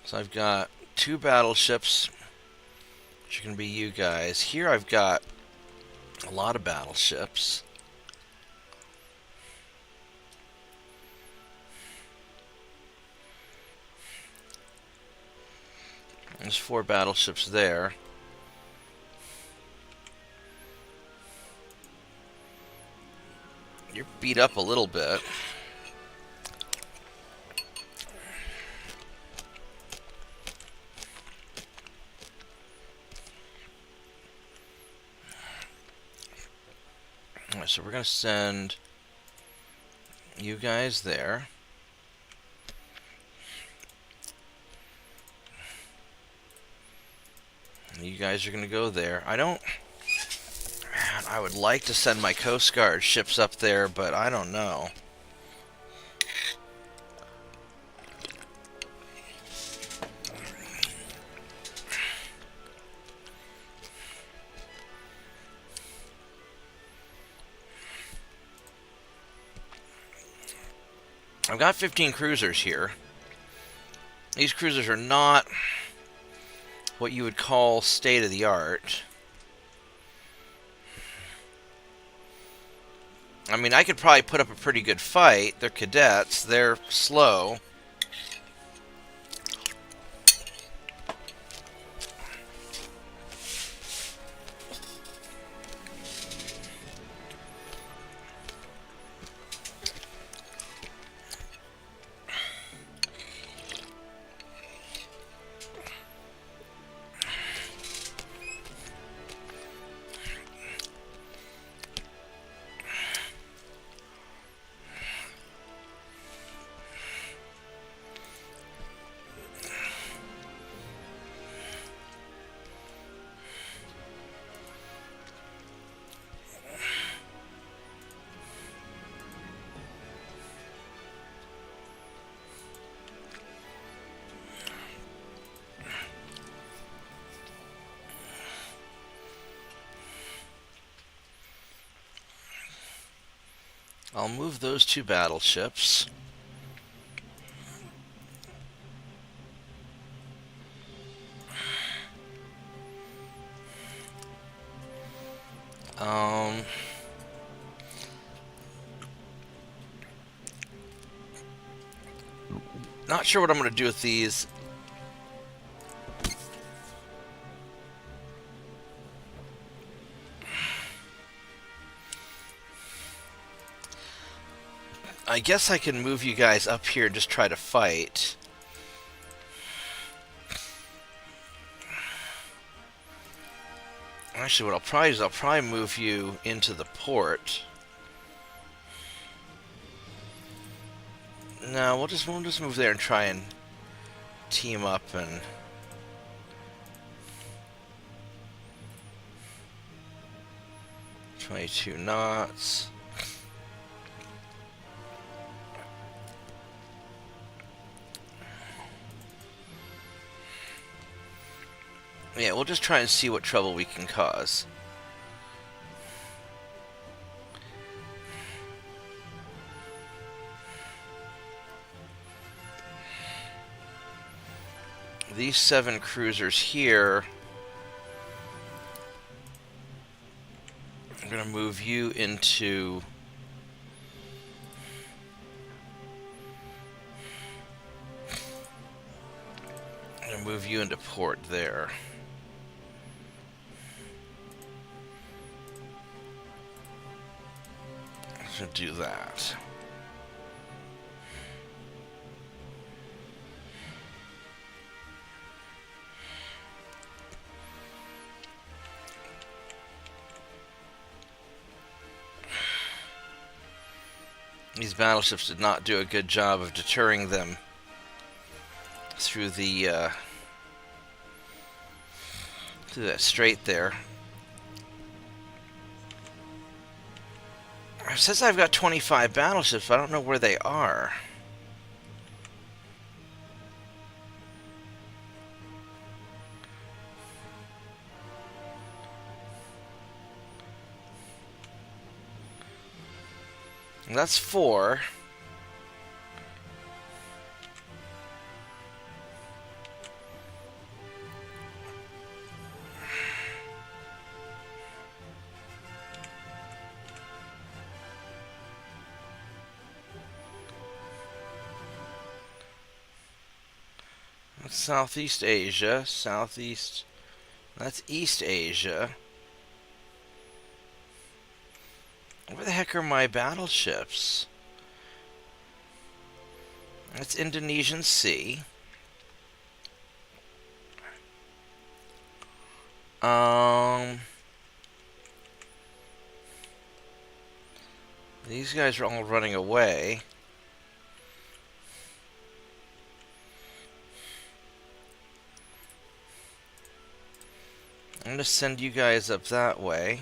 So I've got 2 battleships, which are going to be you guys. Here I've got a lot of battleships. There's 4 battleships there. You're beat up a little bit. Alright, so we're going to send you guys there. You guys are going to go there. Man, I would like to send my Coast Guard ships up there, but I don't know. I've got 15 cruisers here. These cruisers are not what you would call state-of-the-art. I mean, I could probably put up a pretty good fight. They're cadets. They're slow. I'll move those 2 battleships. Not sure what I'm going to do with these. I guess I can move you guys up here and just try to fight. Actually, what I'll probably do is I'll probably move you into the port. No, we'll just move there and try and team up and 22 knots. Yeah, we'll just try and see what trouble we can cause. These 7 cruisers here, I'm going to move you into... I'm going to move you into port there. I'm going to do that. These battleships did not do a good job of deterring them through the through that strait there. It says I've got 25 battleships, but I don't know where they are. And that's 4. That's Southeast Asia. Southeast. That's East Asia. Where the heck are my battleships? That's Indonesian Sea. These guys are all running away. I'm going to send you guys up that way.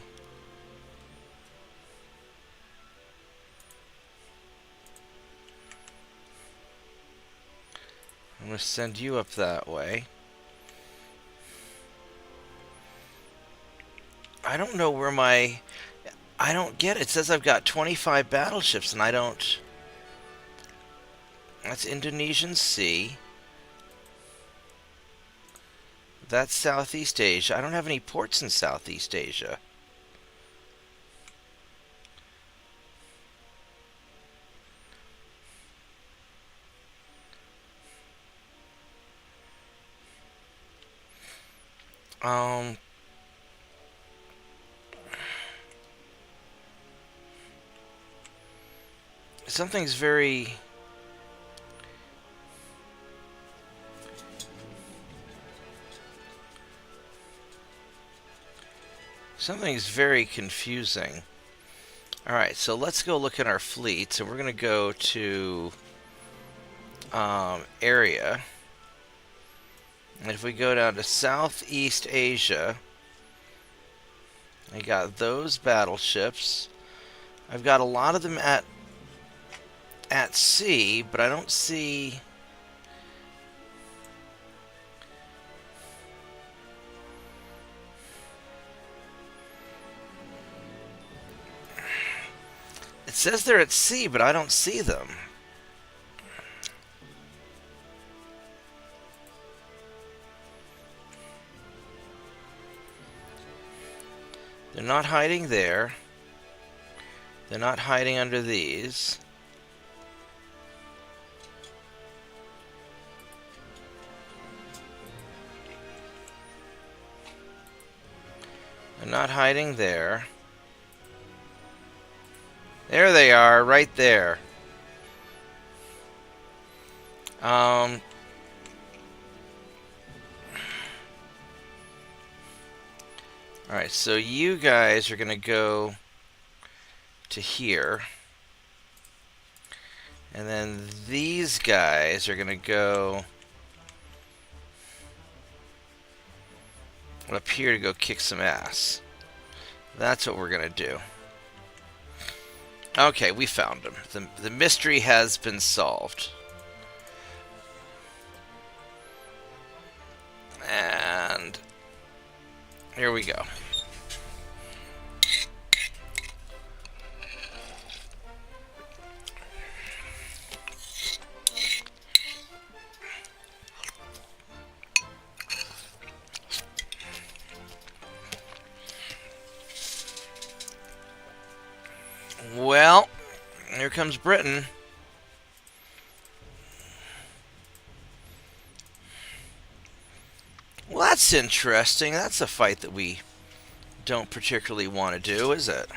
I'm going to send you up that way. I don't know where my... I don't get it. It says I've got 25 battleships and I don't... That's Indonesian Sea. That's Southeast Asia. I don't have any ports in Southeast Asia. Something's very... Something's very confusing. Alright, so let's go look at our fleets, and we're going to go to area. And if we go down to Southeast Asia, I got those battleships. I've got a lot of them at sea, but I don't see... It says they're at sea, but I don't see them. They're not hiding there. They're not hiding under these. They're not hiding there. There they are, right there. Alright, so you guys are going to go to here. And then these guys are going to go up here to go kick some ass. That's what we're going to do. Okay, we found him. The mystery has been solved. And Here we go. Well, here comes Britain. Well, that's interesting. That's a fight that we don't particularly want to do, is it?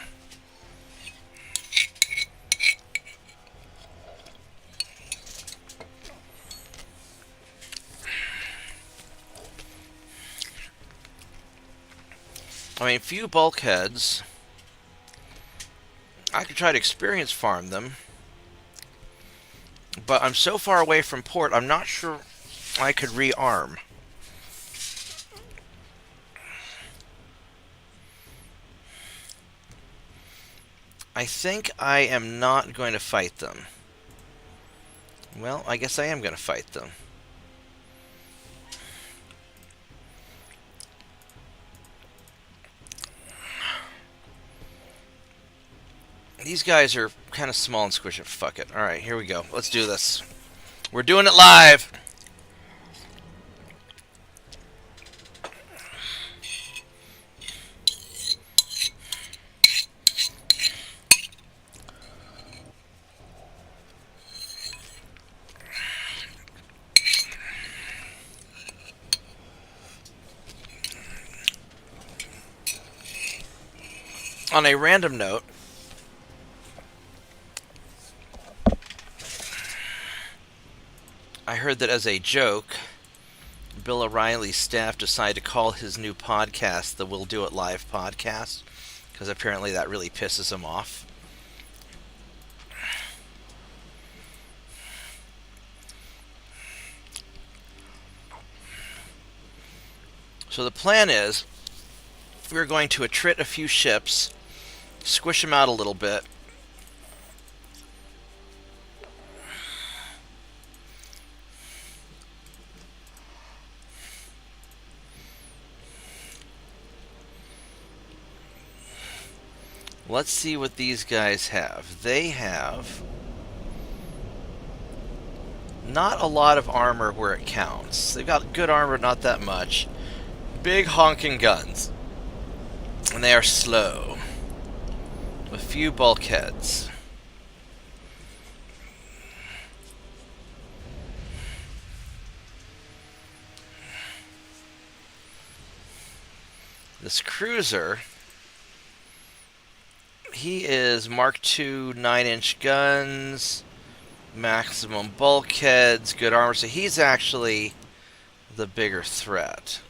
I mean, few bulkheads. I could try to experience farm them. But I'm so far away from port, I'm not sure I could rearm. I think I am not going to fight them. Well, I guess I am going to fight them. These guys are kind of small and squishy. Fuck it. Alright, here we go. Let's do this. We're doing it live! On a random note, I heard that as a joke, Bill O'Reilly's staff decided to call his new podcast the We'll Do It Live podcast, because apparently that really pisses him off. So the plan is, we're going to attrit a few ships, squish them out a little bit, let's see what these guys have. They have not a lot of armor where it counts. They've got good armor, not that much. Big honking guns. And they are slow. A few bulkheads. This cruiser, he is Mark II 9-inch guns, maximum bulkheads, good armor, so he's actually the bigger threat.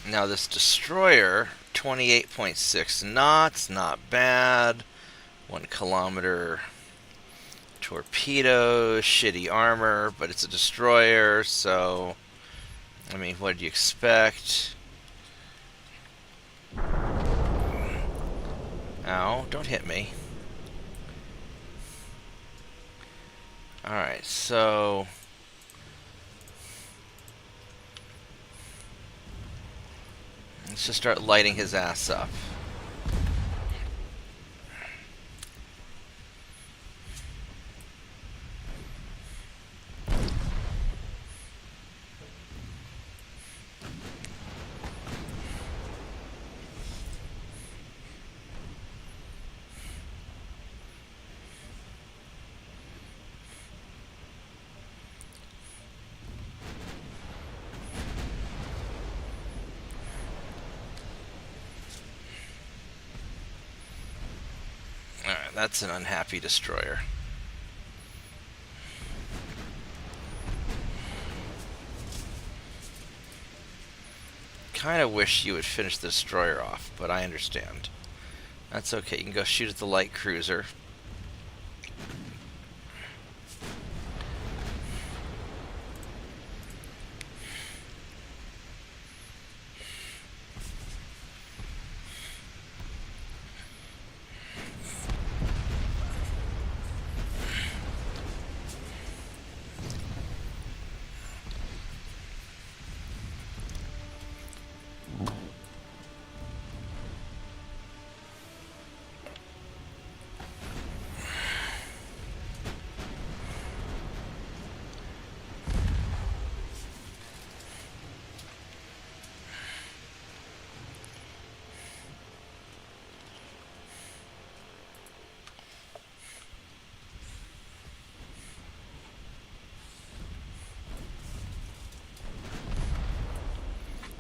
Now this destroyer, 28.6 knots, not bad. 1 kilometer torpedoes, shitty armor, but it's a destroyer, so I mean, what did you expect? Ow, don't hit me. Alright, so let's just start lighting his ass up. Alright, that's an unhappy destroyer. kind of wish you would finish the destroyer off, but I understand. That's okay. You can go shoot at the light cruiser.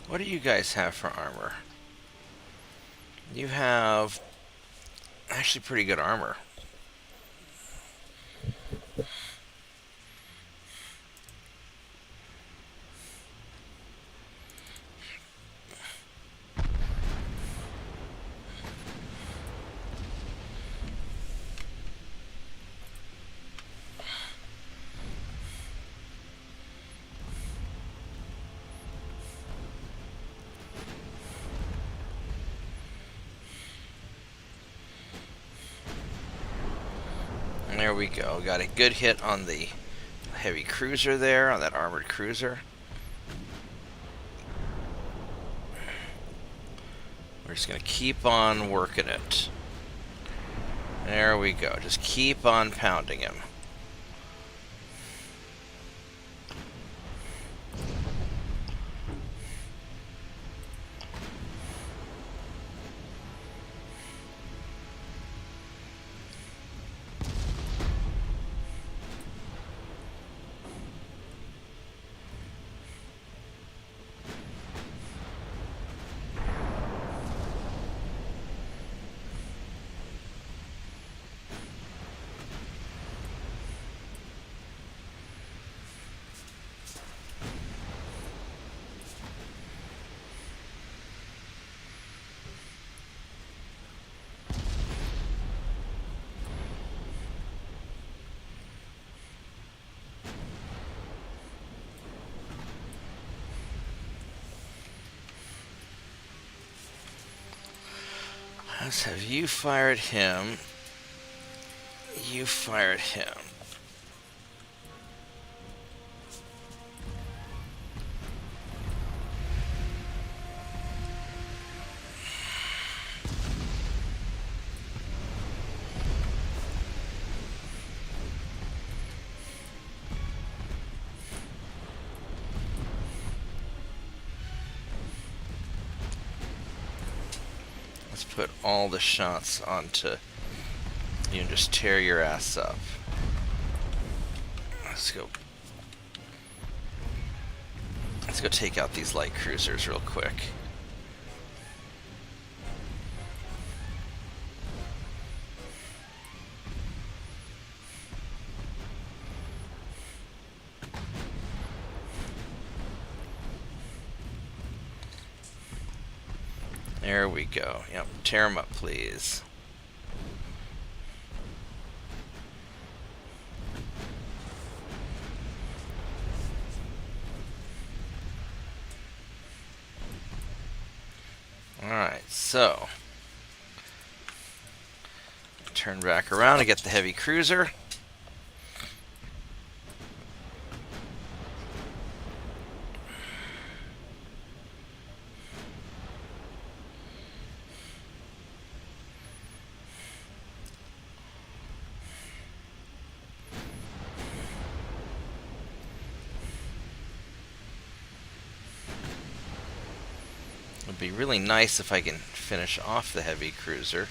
What do you guys have for armor? You have actually pretty good armor. There we go. Got a good hit on the heavy cruiser there, on that armored cruiser. We're just going to keep on working it. There we go. Just keep on pounding him. Let's have you fire at him. You fire at him. Let's put all the shots onto you and just tear your ass up. Let's go. Let's go take out these light cruisers real quick. There we go. Yep, tear them up, please. Alright, so turn back around and get the heavy cruiser. It'd be really nice if I can finish off the heavy cruiser.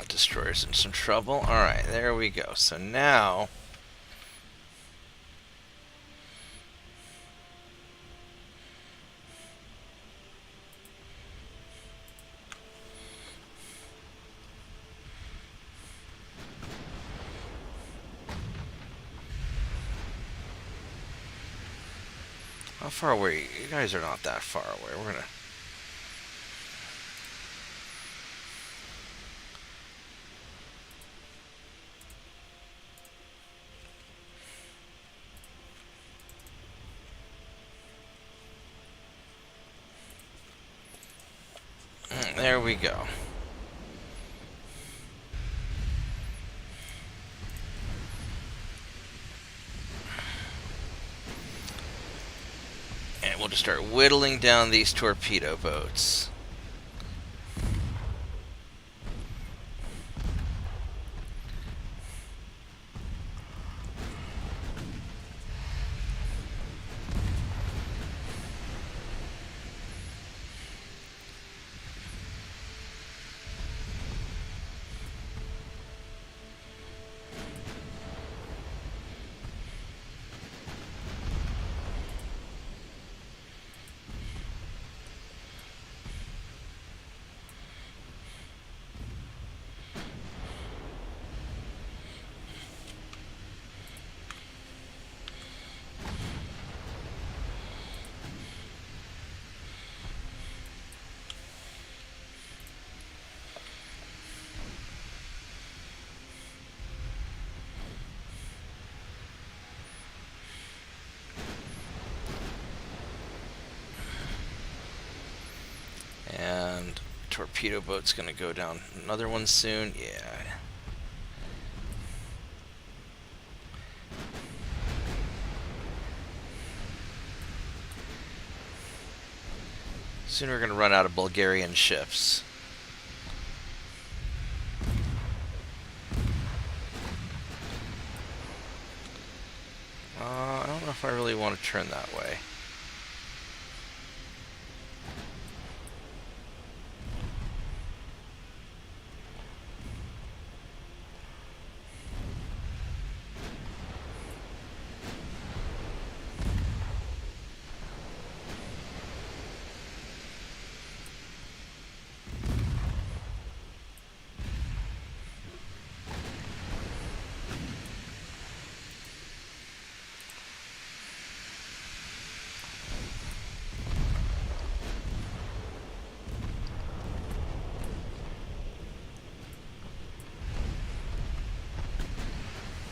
That destroyer's in some trouble. Alright, there we go. So now... How far away? You guys are not that far away. We're gonna... There we go. And we'll just start whittling down these torpedo boats. And torpedo boat's gonna go down another one soon. Yeah. Soon we're gonna run out of Bulgarian ships. I don't know if I really want to turn that way.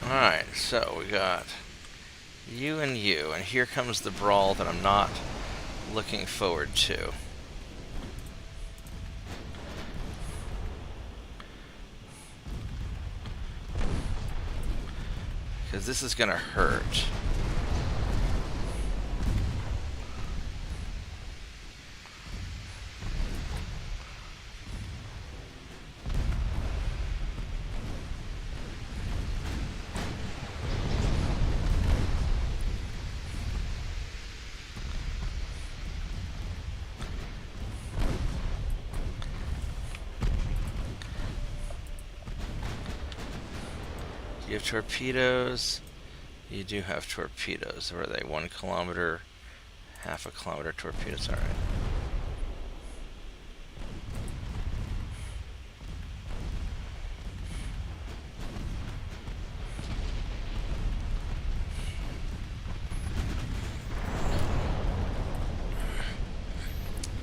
Alright, so we got you, and here comes the brawl that I'm not looking forward to. Because this is gonna hurt. You have torpedoes. You do have torpedoes. Where are they? 1 kilometer, half a kilometer torpedoes. All right.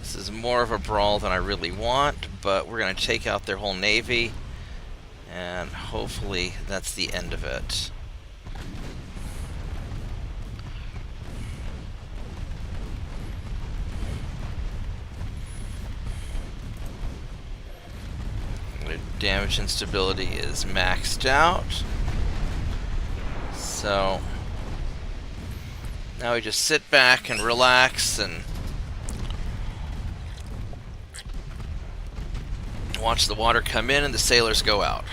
This is more of a brawl than I really want, but we're going to take out their whole navy. And hopefully that's the end of it. The damage and stability is maxed out. So now we just sit back and relax and watch the water come in and the sailors go out.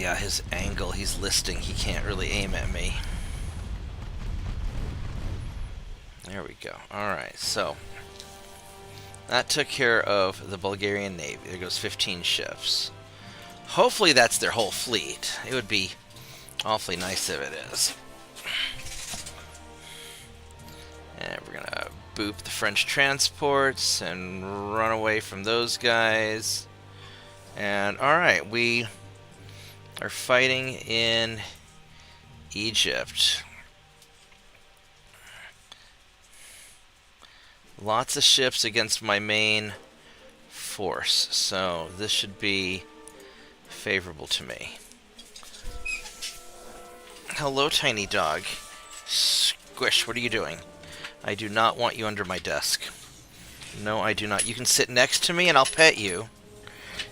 Yeah, his angle, he's listing. He can't really aim at me. There we go. Alright, so that took care of the Bulgarian Navy. There goes 15 ships. Hopefully that's their whole fleet. It would be awfully nice if it is. And we're gonna boop the French transports and run away from those guys. And alright, we are fighting in Egypt. Lots of ships against my main force, so this should be favorable to me. Hello, tiny dog. Squish, what are you doing? I do not want you under my desk. No, I do not. You can sit next to me and I'll pet you.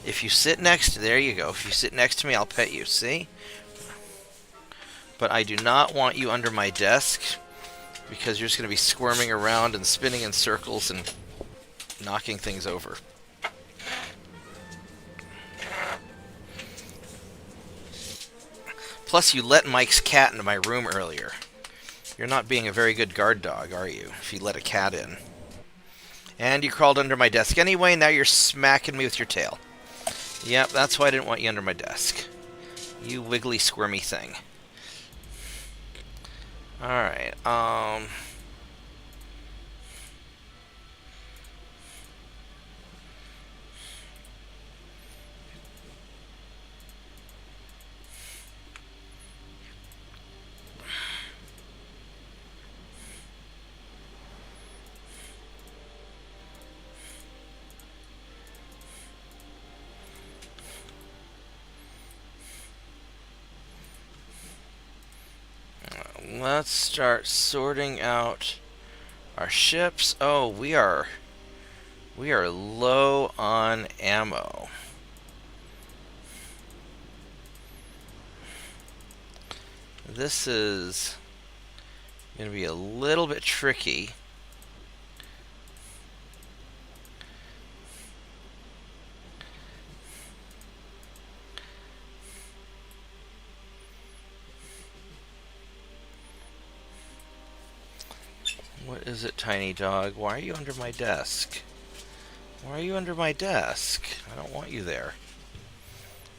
If you sit next... There you go. If you sit next to me, I'll pet you. See? But I do not want you under my desk, because you're just going to be squirming around and spinning in circles and knocking things over. Plus, you let Mike's cat into my room earlier. You're not being a very good guard dog, are you, if you let a cat in? And you crawled under my desk anyway, now you're smacking me with your tail. Yep, that's why I didn't want you under my desk. You wiggly, squirmy thing. Alright, let's start sorting out our ships. Oh, we are low on ammo. This is going to be a little bit tricky. What is it, tiny dog? Why are you under my desk? Why are you under my desk? I don't want you there.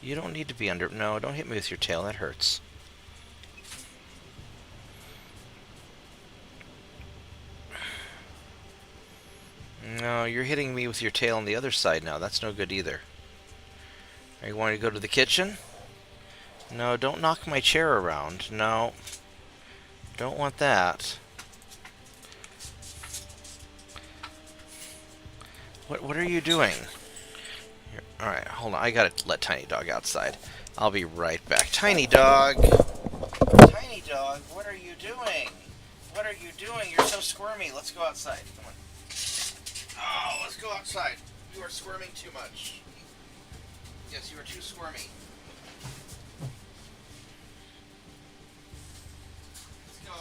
You don't need to be under... No, don't hit me with your tail. That hurts. No, you're hitting me with your tail on the other side now. That's no good either. Are you wanting to go to the kitchen? No, don't knock my chair around. No. Don't want that. What are you doing? Alright, hold on. I gotta let Tiny Dog outside. I'll be right back. Tiny Dog! Tiny Dog, what are you doing? What are you doing? You're so squirmy. Let's go outside. Come on. Oh, let's go outside. You are squirming too much. Yes, you are too squirmy. Let's go.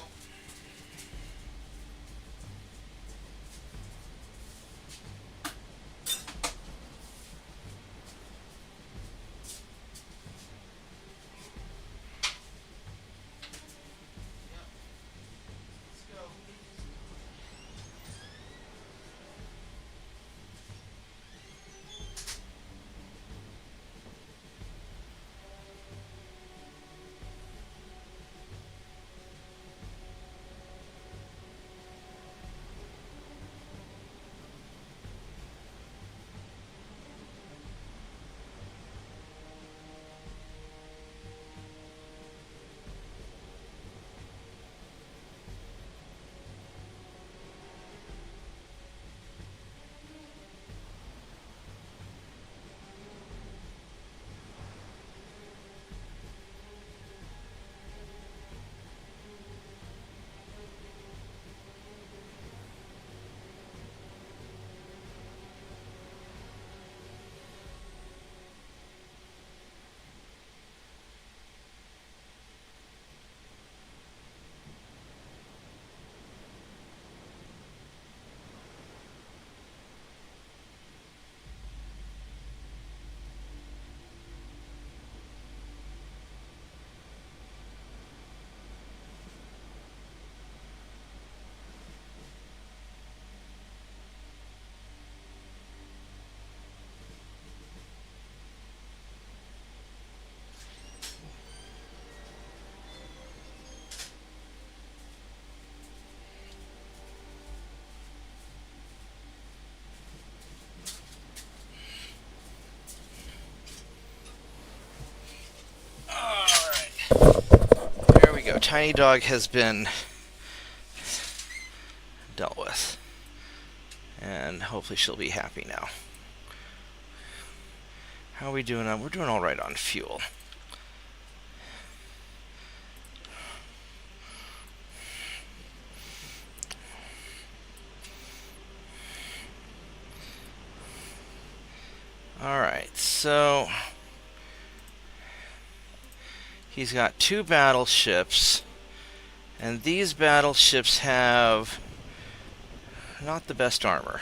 Tiny Dog has been dealt with. And hopefully she'll be happy now. How are we doing on? We're doing all right on fuel. Alright, so he's got 2 battleships, and these battleships have not the best armor.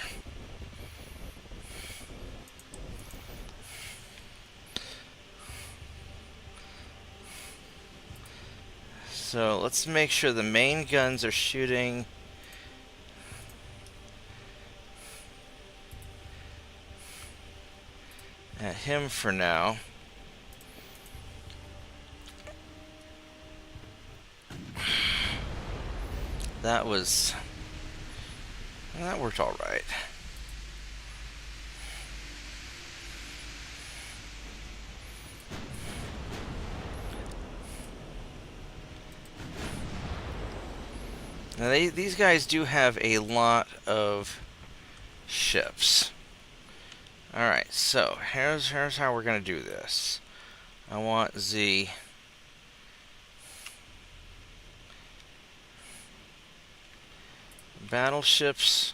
So let's make sure the main guns are shooting at him for now. That worked all right. Now these guys do have a lot of ships. Alright, so here's how we're gonna do this. I want the battleships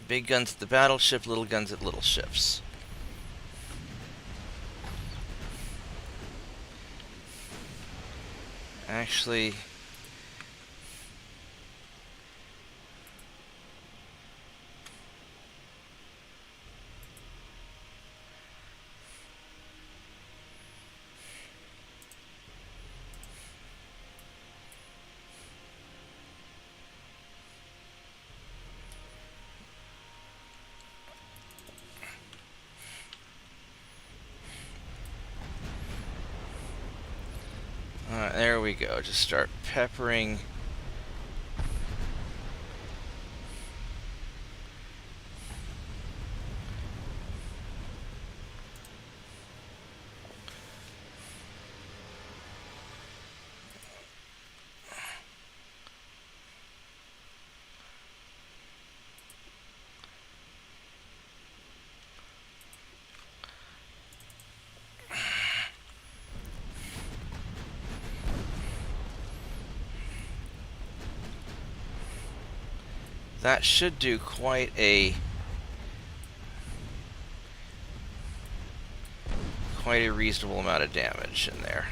big guns at the battleship, little guns at little ships. Actually, there we go. Just start peppering. That should do quite a reasonable amount of damage in there.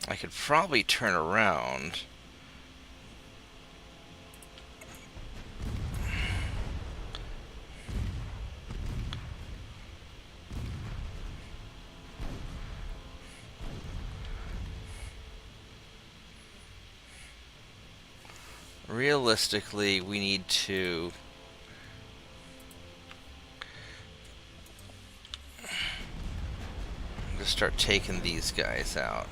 I could probably turn around. Realistically, we need to just start taking these guys out.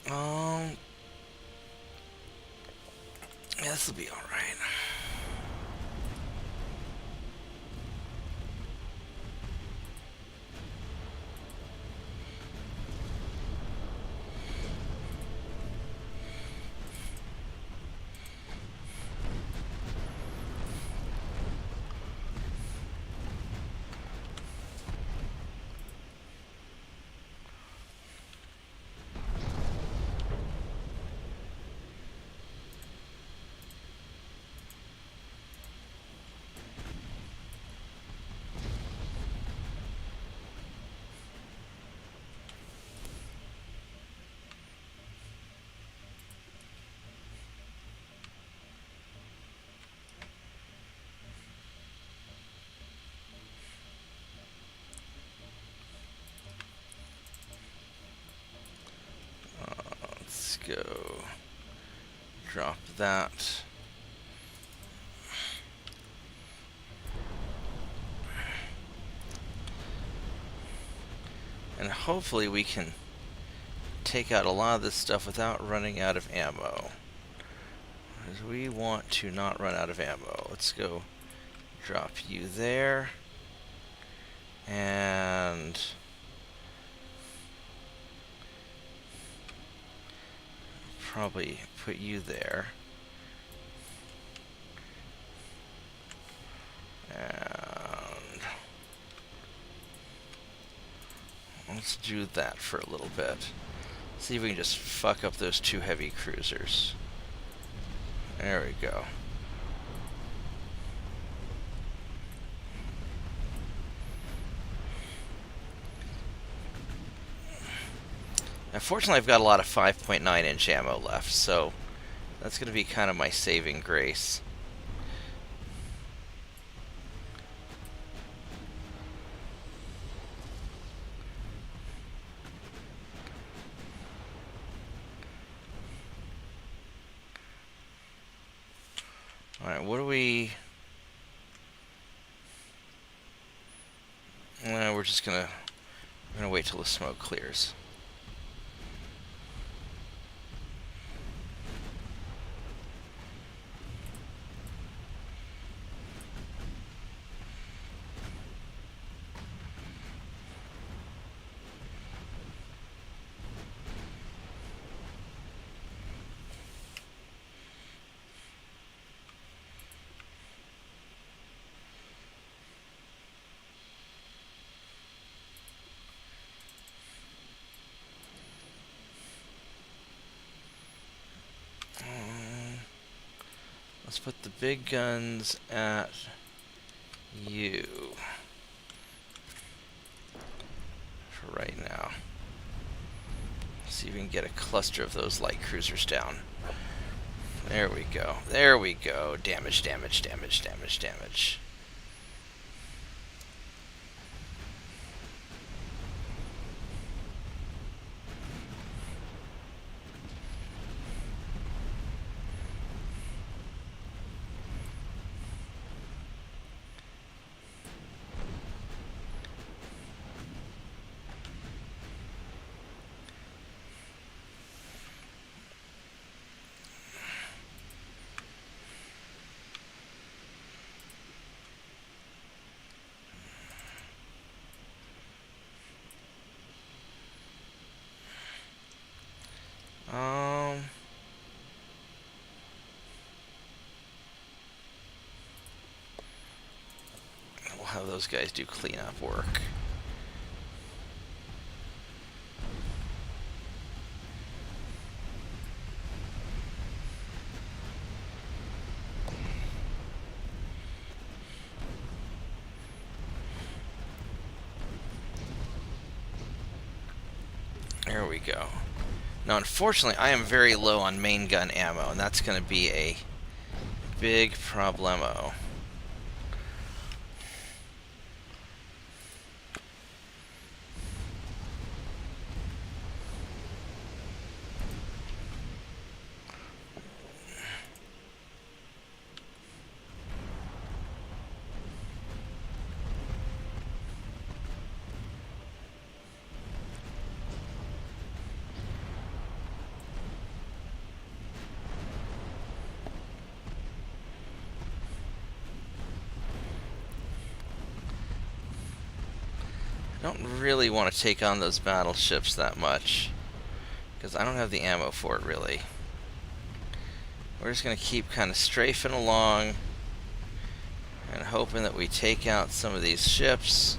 Yeah, this will be all right. Let's go drop that. And hopefully we can take out a lot of this stuff without running out of ammo. Because we want to not run out of ammo. Let's go drop you there. And probably put you there. And let's do that for a little bit. See if we can just fuck up those two heavy cruisers. There we go. Unfortunately, I've got a lot of 5.9-inch ammo left, so that's going to be kind of my saving grace. Alright, what do we... we're just gonna wait till the smoke clears. Let's put the big guns at you for right now. See if we can get a cluster of those light cruisers down. There we go. There we go. Damage, damage, damage, damage, damage. We'll have those guys do cleanup work. There we go. Now, unfortunately, I am very low on main gun ammo, and that's going to be a big problemo. Don't really want to take on those battleships that much, because I don't have the ammo for it, really. We're just going to keep kind of strafing along and hoping that we take out some of these ships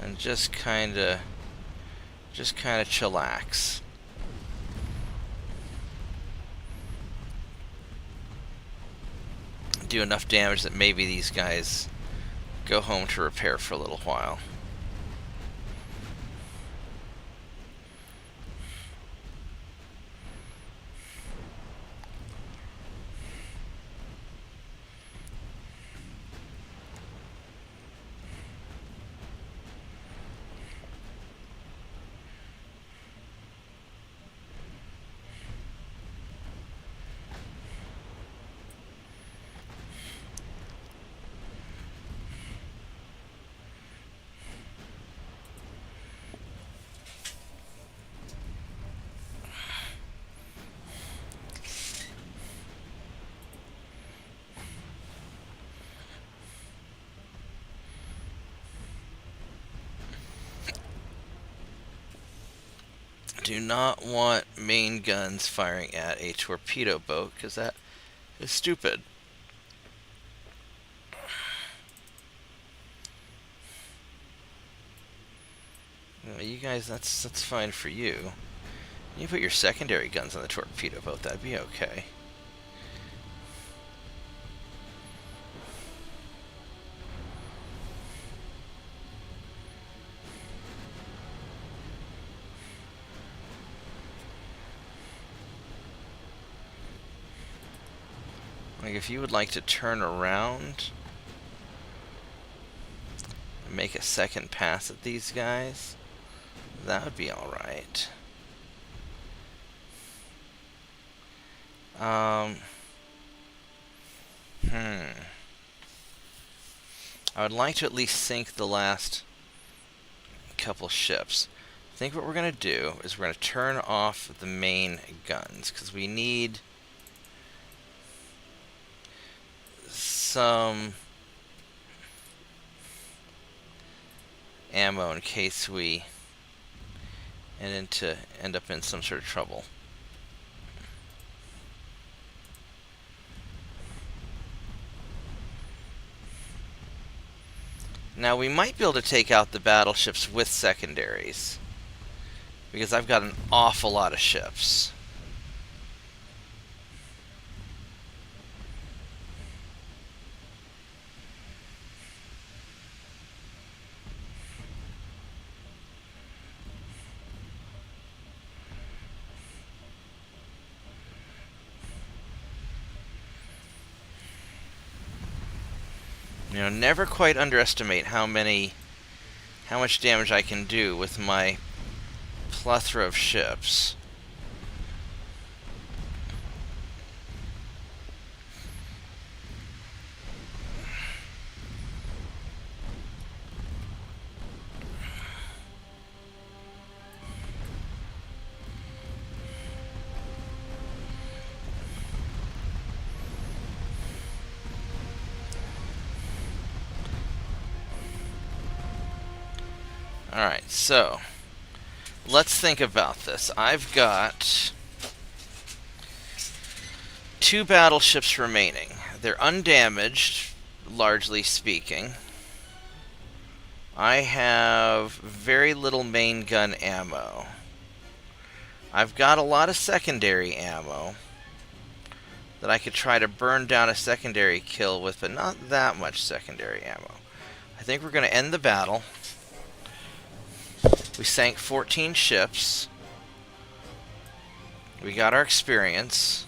and just kind of chillax. Do enough damage that maybe these guys go home to repair for a little while. Do not want main guns firing at a torpedo boat, because that is stupid. Well, you guys, that's fine for you. You put your secondary guns on the torpedo boat, that'd be okay. Like, if you would like to turn around and make a second pass at these guys, that would be alright. I would like to at least sink the last couple ships. I think what we're going to do is we're going to turn off the main guns, because we need some ammo in case we end up in some sort of trouble. Now we might be able to take out the battleships with secondaries, because I've got an awful lot of ships. You know, never quite underestimate how much damage I can do with my plethora of ships. Alright, so let's think about this. I've got 2 battleships remaining. They're undamaged, largely speaking. I have very little main gun ammo. I've got a lot of secondary ammo that I could try to burn down a secondary kill with, but not that much secondary ammo. I think we're going to end the battle. We sank 14 ships. We got our experience.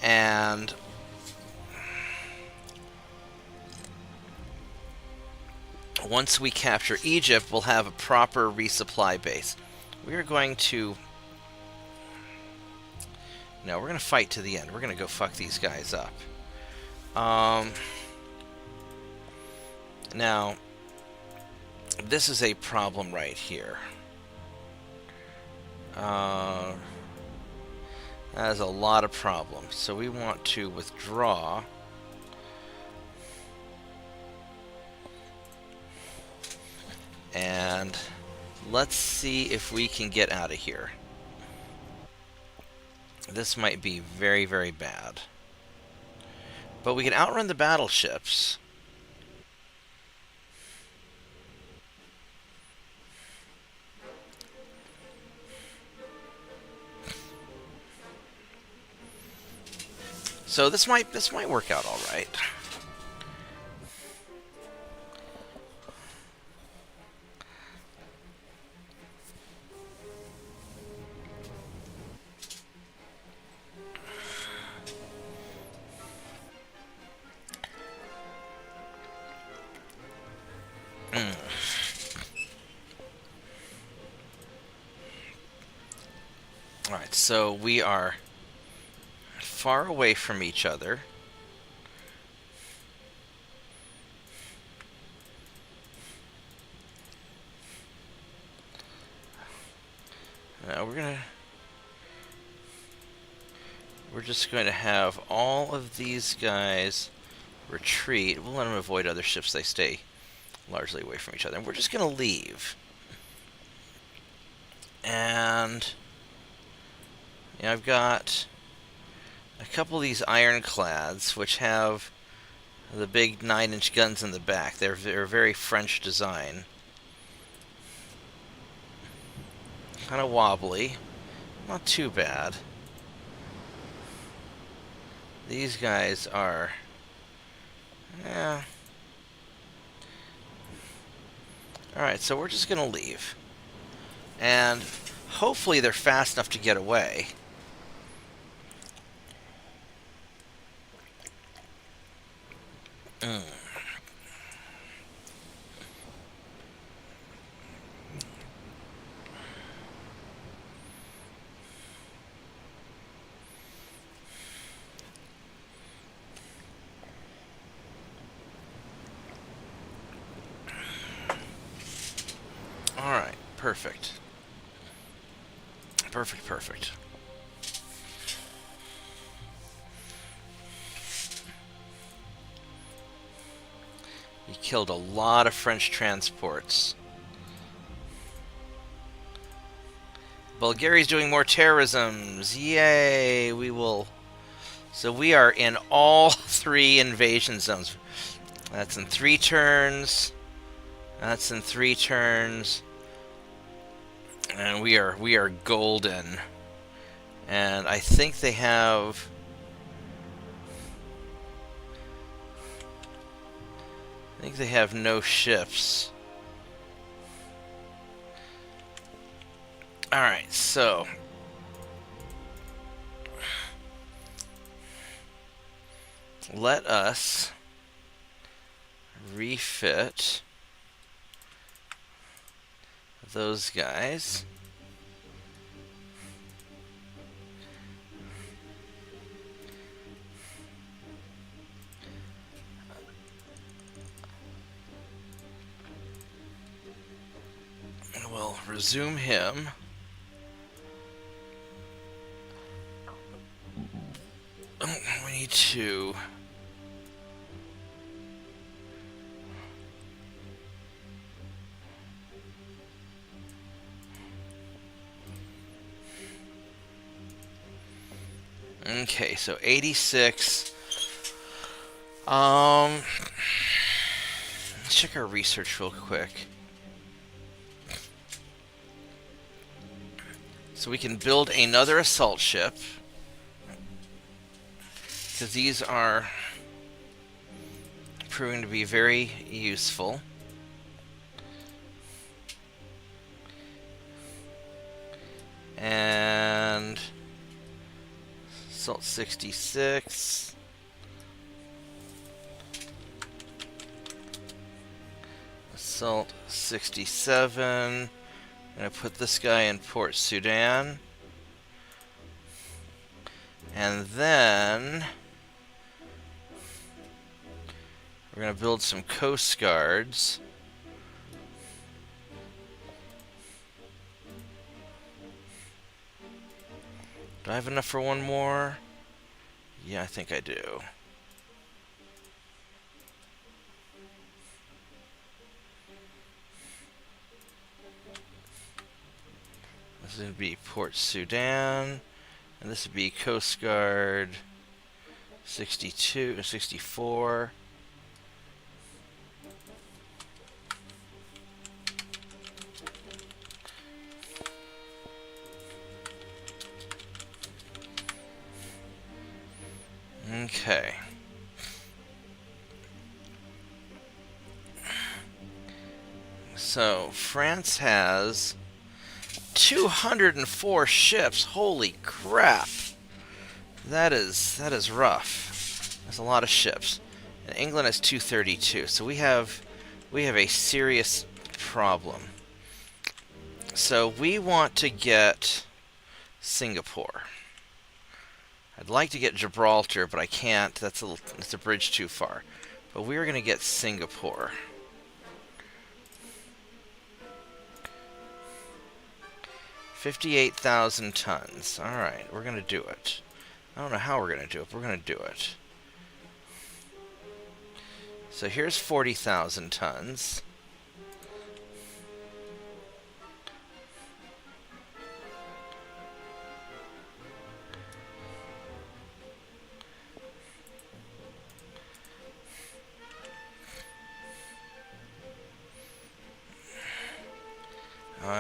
And once we capture Egypt, we'll have a proper resupply base. We are going to... No, we're going to fight to the end. We're going to go fuck these guys up. Now... this is a problem right here. That is a lot of problems. So we want to withdraw. And let's see if we can get out of here. This might be very, very bad. But we can outrun the battleships. So this might work out all right. Alright, so we are far away from each other. Now we're just going to have all of these guys retreat. We'll let them avoid other ships. They stay largely away from each other. And we're just going to leave. And yeah, I've got a couple of these ironclads, which have the big 9-inch guns in the back. They're very French design. Kind of wobbly. Not too bad. These guys are... yeah. Alright, so we're just going to leave. And hopefully they're fast enough to get away. Alright, perfect. Perfect. He killed a lot of French transports. Bulgaria's doing more terrorisms. Yay! We will... So we are in all 3 invasion zones. That's in 3 turns. That's in 3 turns. And we are golden. And I think they have... I think they have no ships. Alright, so... let us refit those guys. We'll resume him. We need to... Okay, so 86. Let's check our research real quick. So we can build another assault ship, because these are proving to be very useful. And assault 66. Assault 67. I'm going to put this guy in Port Sudan. And then we're going to build some Coast Guards. Do I have enough for one more? Yeah, I think I do. This would be Port Sudan, and this would be Coast Guard 62, 64. Okay. So, France has 204 ships. Holy crap. That is rough. That's a lot of ships. And England has 232. So we have a serious problem. So we want to get Singapore. I'd like to get Gibraltar, but I can't. That's a bridge too far. But we're going to get Singapore. 58,000 tons. Alright, we're going to do it. I don't know how we're going to do it, but we're going to do it. So here's 40,000 tons.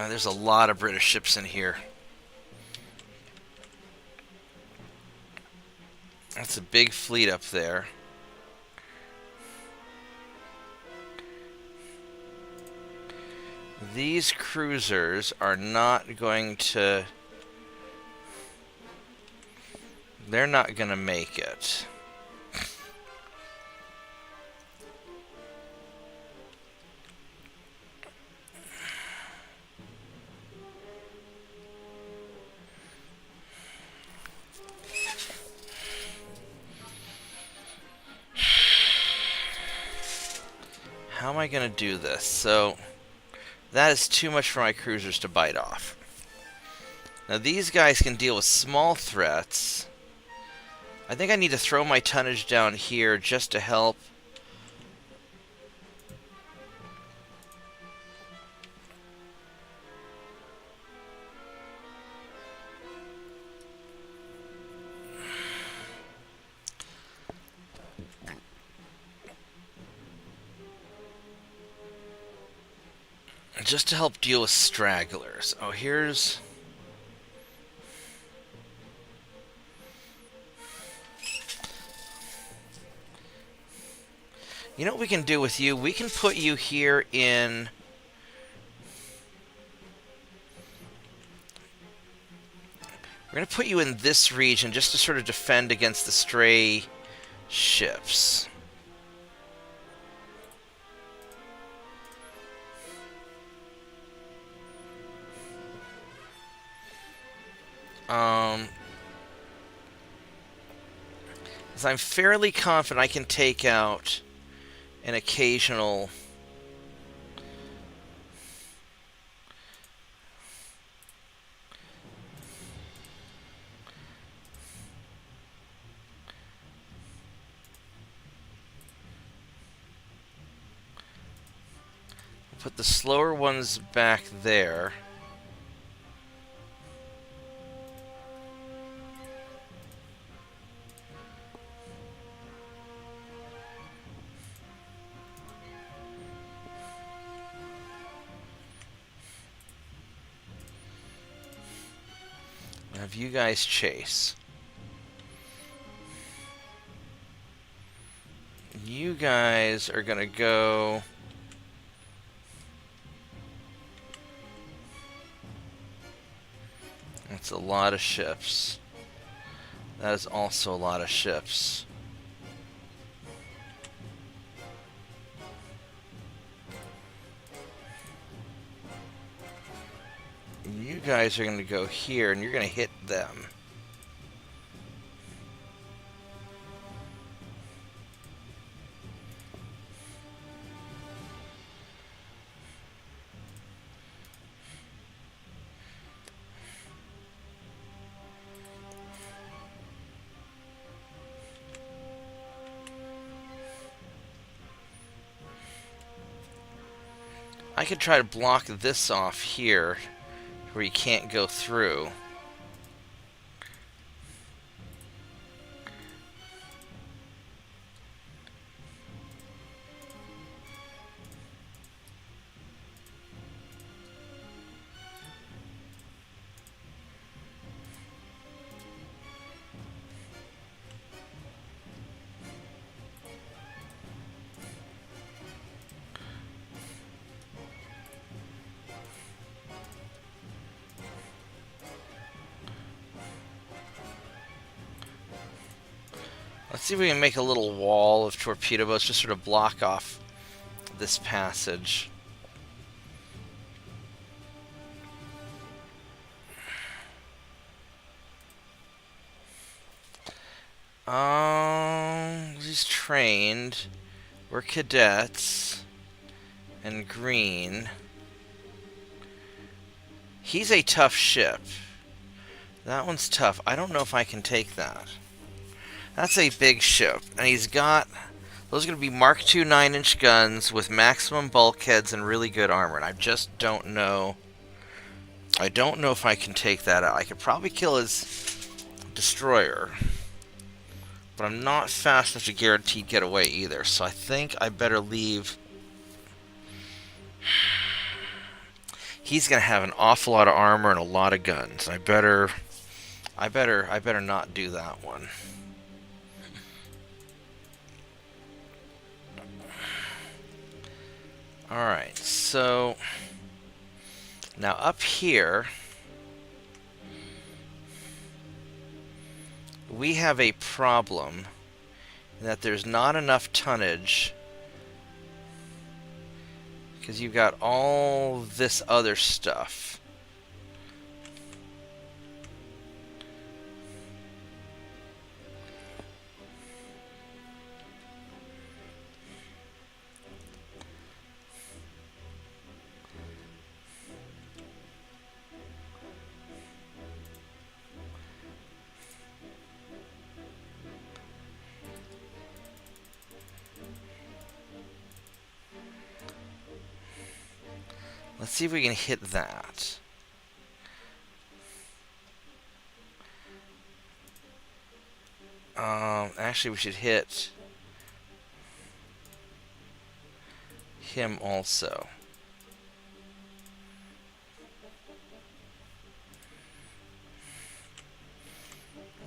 There's a lot of British ships in here. That's a big fleet up there. These cruisers are not going to... They're not going to make it. How am I going to do this? So, that is too much for my cruisers to bite off. Now, these guys can deal with small threats. I think I need to throw my tonnage down here just to help. Just to help deal with stragglers. Oh, here's... You know what we can do with you? We can put you here in... We're going to put you in this region just to sort of defend against the stray ships. Because I'm fairly confident I can take out an occasional... Put the slower ones back there. Have you guys chase. You guys are gonna go... That's a lot of ships. That is also a lot of ships. You guys are going to go here, and you're going to hit them. I could try to block this off here. where you can't go through. Let's see if we can make a little wall of torpedo boats, just sort of block off this passage. He's trained. We're cadets. And green. He's a tough ship. That one's tough. I don't know if I can take that. That's a big ship. And he's got... Those are going to be Mark II 9-inch guns with maximum bulkheads and really good armor. And I just don't know... I don't know if I can take that out. I could probably kill his destroyer. But I'm not fast enough to guaranteed get away either. So I think I better leave... He's going to have an awful lot of armor and a lot of guns. I better not do that one. Alright, so now up here we have a problem in that there's not enough tonnage because you've got all this other stuff. Let's see if we can hit that. Actually, we should hit him also.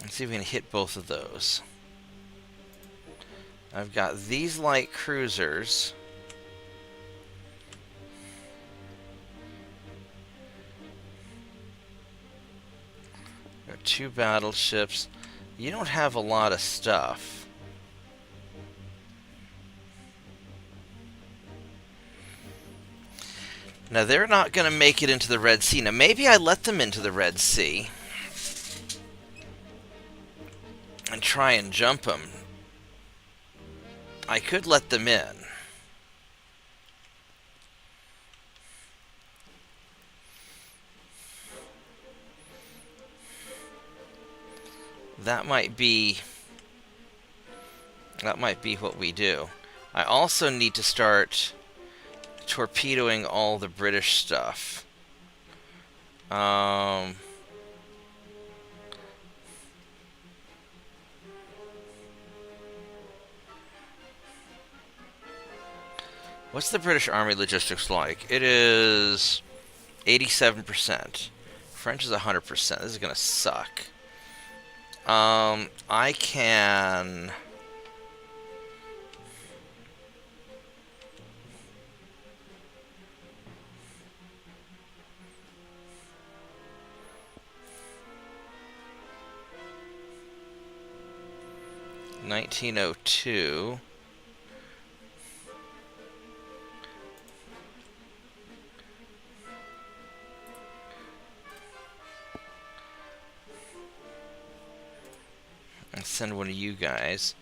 Let's see if we can hit both of those. I've got these light cruisers. Got 2 battleships. You don't have a lot of stuff. Now, they're not going to make it into the Red Sea. Now, maybe I let them into the Red Sea and try and jump them. I could let them in. That might be what we do. I also need to start torpedoing all the British stuff. What's the British Army logistics like? It is 87%. French is 100%. This is gonna suck. I can... $1902. And send one of you guys.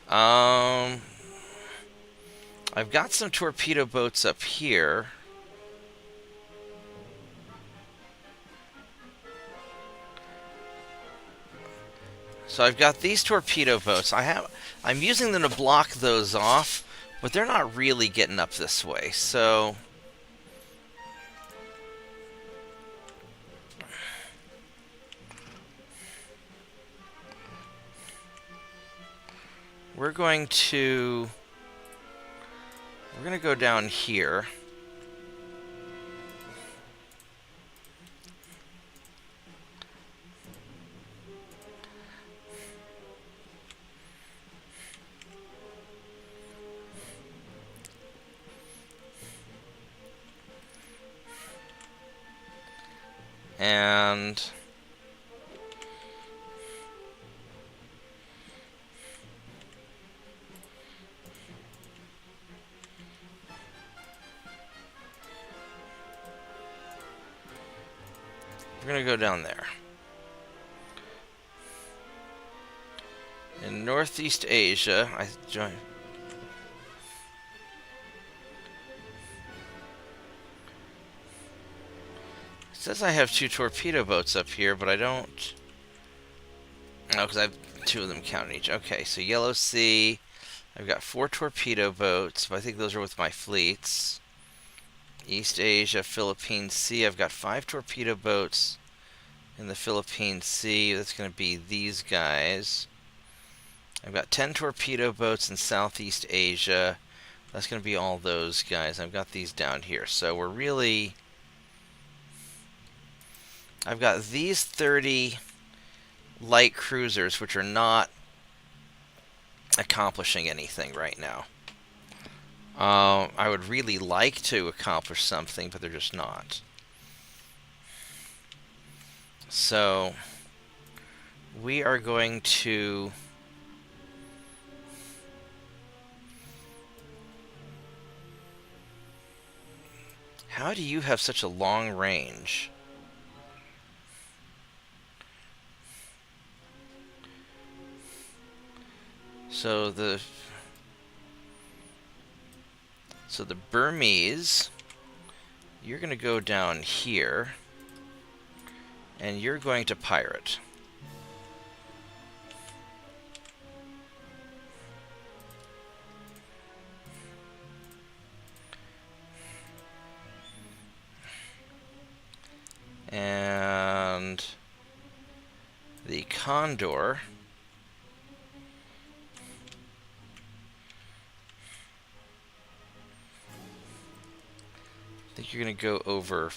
I've got some torpedo boats up here. So I've got these torpedo boats. I'm using them to block those off, but they're not really getting up this way. So we're going to go down here. And we're going to go down there. In Northeast Asia, I join. It says I have 2 torpedo boats up here, but I don't. Oh, because I have 2 of them counted each. Okay, so Yellow Sea. I've got 4 torpedo boats, but I think those are with my fleets. East Asia, Philippine Sea. I've got 5 torpedo boats in the Philippine Sea. That's going to be these guys. I've got 10 torpedo boats in Southeast Asia. That's going to be all those guys. I've got these down here. So we're really... I've got these 30 light cruisers, which are not accomplishing anything right now. I would really like to accomplish something, but they're just not. So we are going to... How do you have such a long range? So the Burmese, you're going to go down here, and you're going to pirate. And the Condor, I think you're going to go over.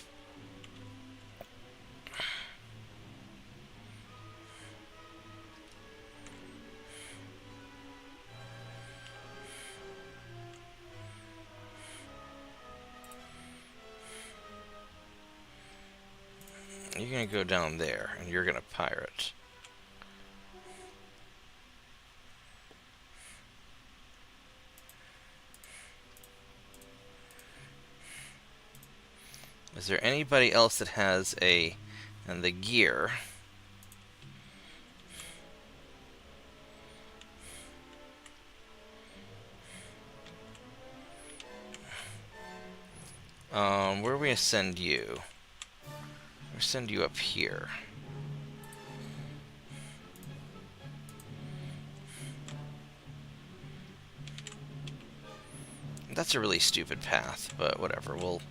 You're going to go down there, and you're going to pirate. Is there anybody else that has a... and the gear? Where are we going to send you? We'll send you up here. That's a really stupid path, but whatever. We'll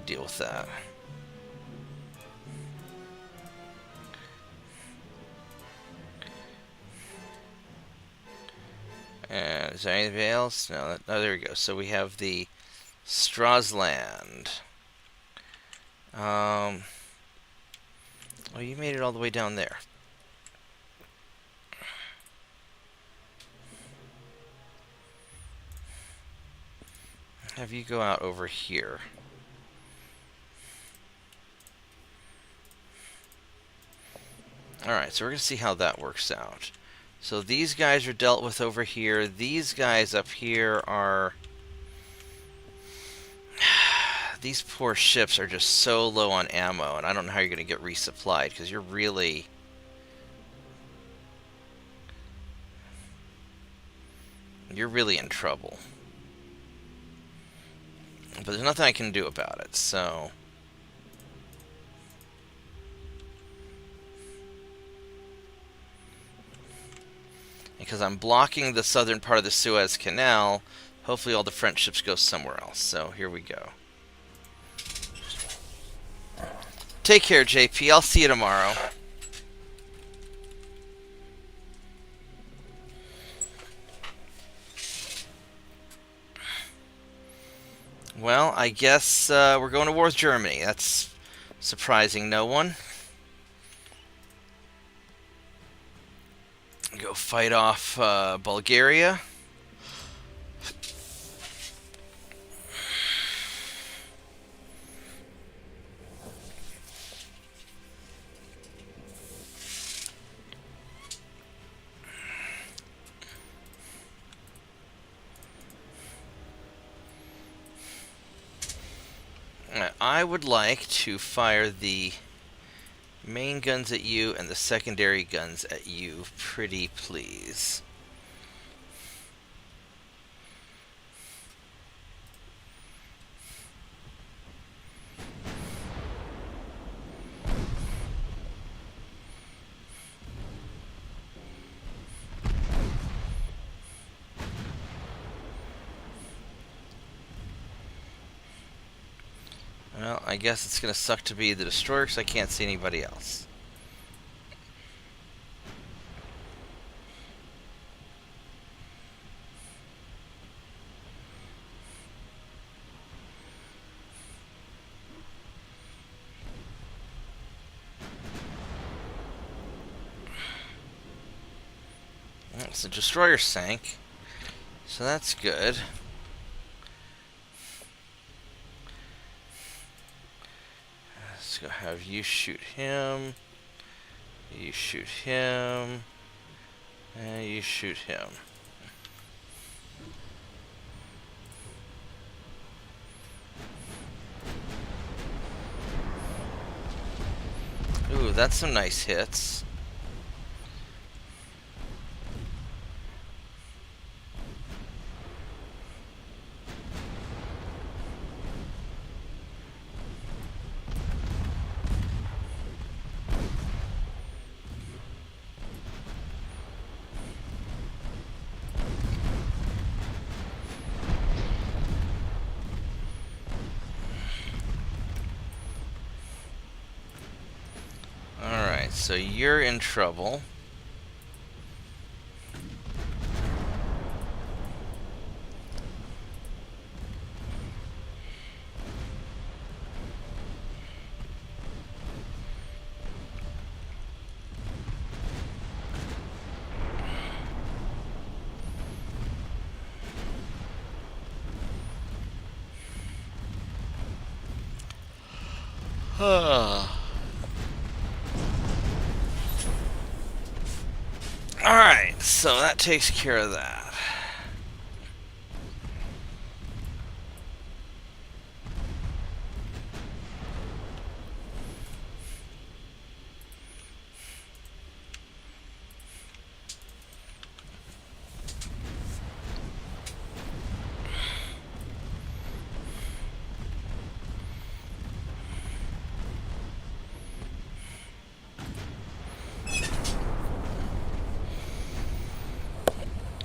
deal with that. And is there anything else? No. Oh, there we go. So we have the Strasland. Oh, you made it all the way down there. Have you go out over here. Alright, so we're going to see how that works out. So these guys are dealt with over here. These guys up here are... These poor ships are just so low on ammo, and I don't know how you're going to get resupplied, because you're really... in trouble. But there's nothing I can do about it, so... Because I'm blocking the southern part of the Suez Canal, hopefully all the French ships go somewhere else. So here we go. Take care, JP. I'll see you tomorrow. Well, I guess we're going to war with Germany. That's surprising no one. Go fight off Bulgaria. I would like to fire the main guns at you and the secondary guns at you, pretty please. Well, I guess it's going to suck to be the destroyer because I can't see anybody else. So the destroyer sank, so that's good. Let's go have you shoot him, you shoot him, and you shoot him. Ooh, that's some nice hits. Alright, so you're in trouble. Alright, so that takes care of that.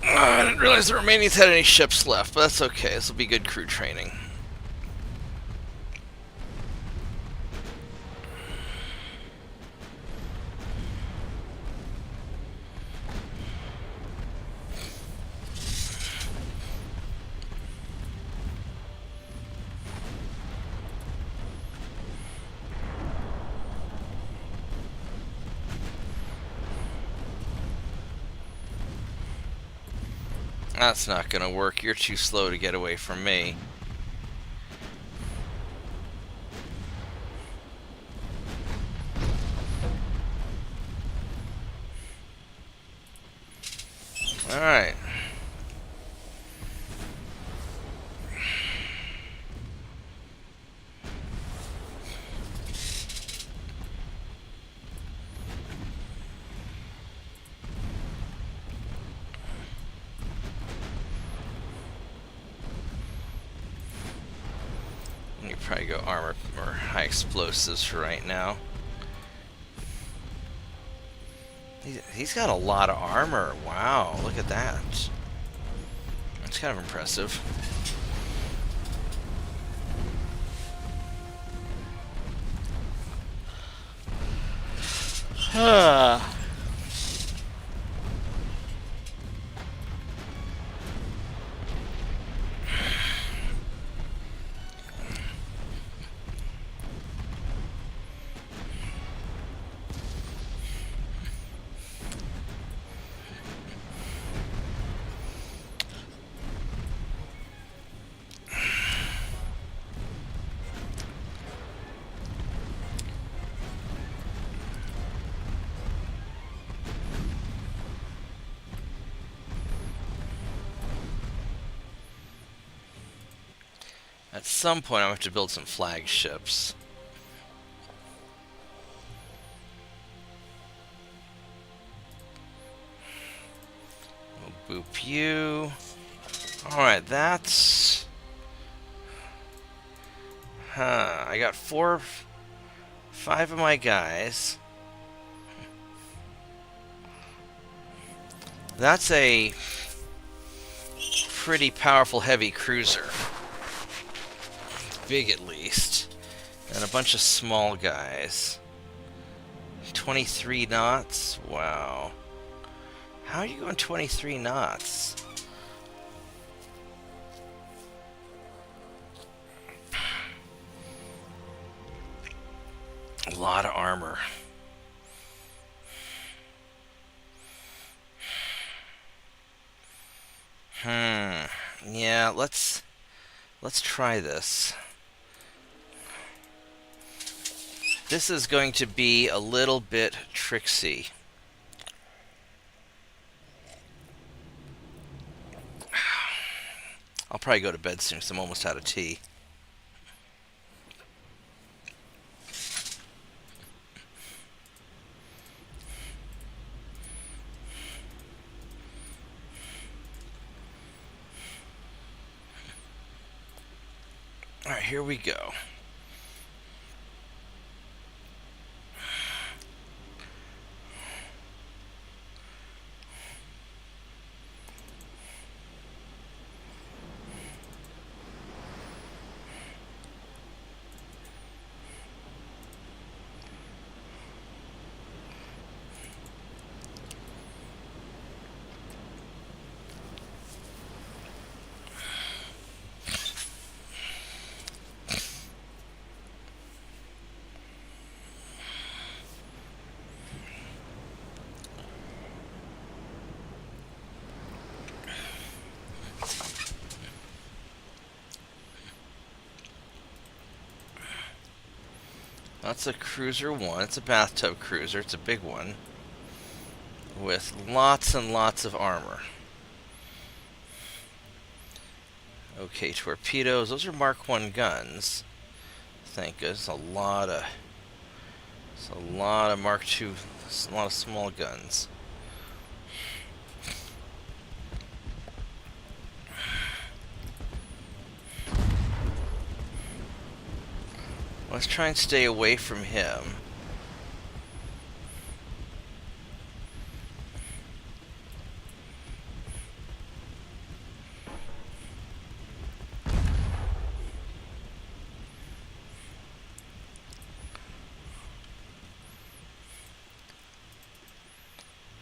I didn't realize the Romanians had any ships left, but that's okay. This will be good crew training. That's not gonna work. You're too slow to get away from me. Alright. You probably go armor or high explosives for right now. He's got a lot of armor. Wow, look at that. That's kind of impressive. At some point, I'm going to have to build some flagships. We'll boop you. Alright, that's... I got 5 of my guys. That's a pretty powerful heavy cruiser. Big at least. And a bunch of small guys. 23 knots? Wow. How are you going 23 knots? A lot of armor. Yeah, let's try this. This is going to be a little bit tricksy. I'll probably go to bed soon because I'm almost out of tea. Alright, here we go. That's a cruiser 1. It's a bathtub cruiser. It's a big one. With lots and lots of armor. Okay, torpedoes. Those are Mark 1 guns. Thank goodness. It's a lot of Mark 2. A lot of small guns. Let's try and stay away from him.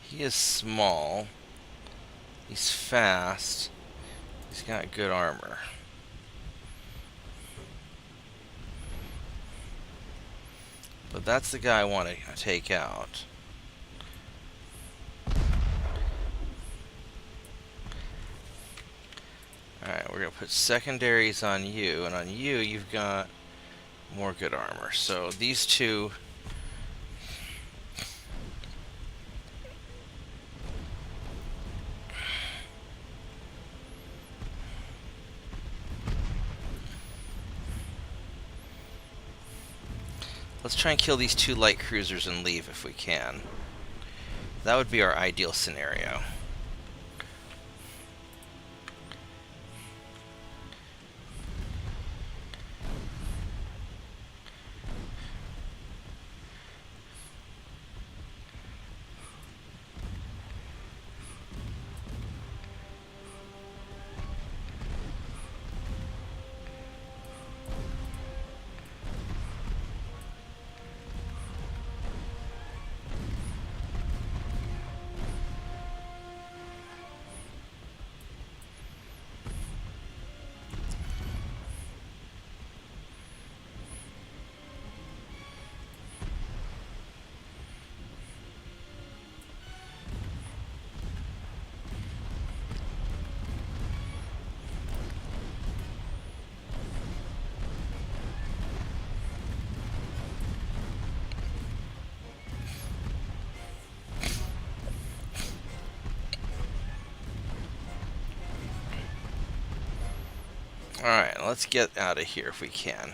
He is small. He's fast. He's got good armor. But that's the guy I want to take out. Alright, we're going to put secondaries on you, and on you, you've got more good armor. So these two... Let's try and kill these 2 light cruisers and leave if we can. That would be our ideal scenario. Alright, let's get out of here if we can.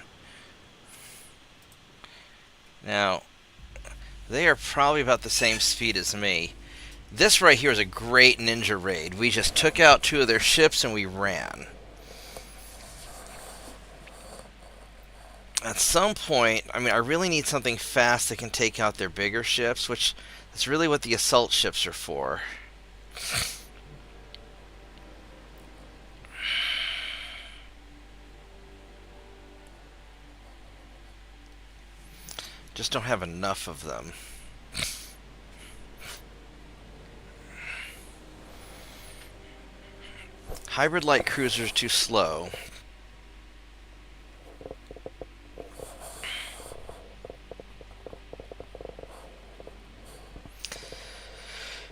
Now, they are probably about the same speed as me. This right here is a great ninja raid. We just took out 2 of their ships and we ran. At some point, I mean, I really need something fast that can take out their bigger ships, which is really what the assault ships are for. Just don't have enough of them. Hybrid light cruisers too slow.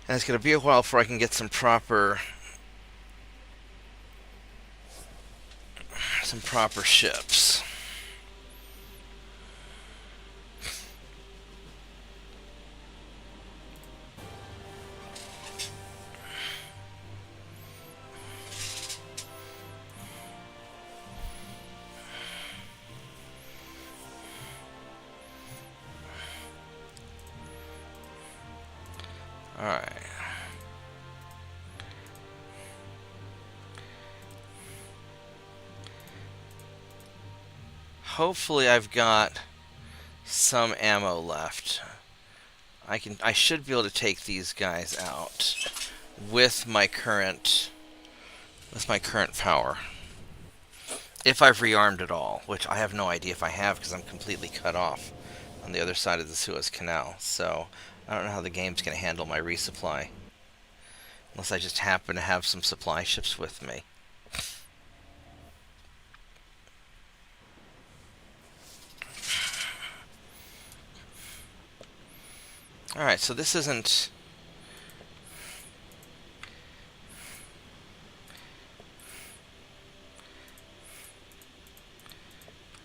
And it's going to be a while before I can get some proper ships. Alright. Hopefully I've got some ammo left. I should be able to take these guys out with my current power. If I've rearmed at all, which I have no idea if I have because I'm completely cut off on the other side of the Suez Canal. So I don't know how the game's going to handle my resupply. Unless I just happen to have some supply ships with me. Alright, so this isn't...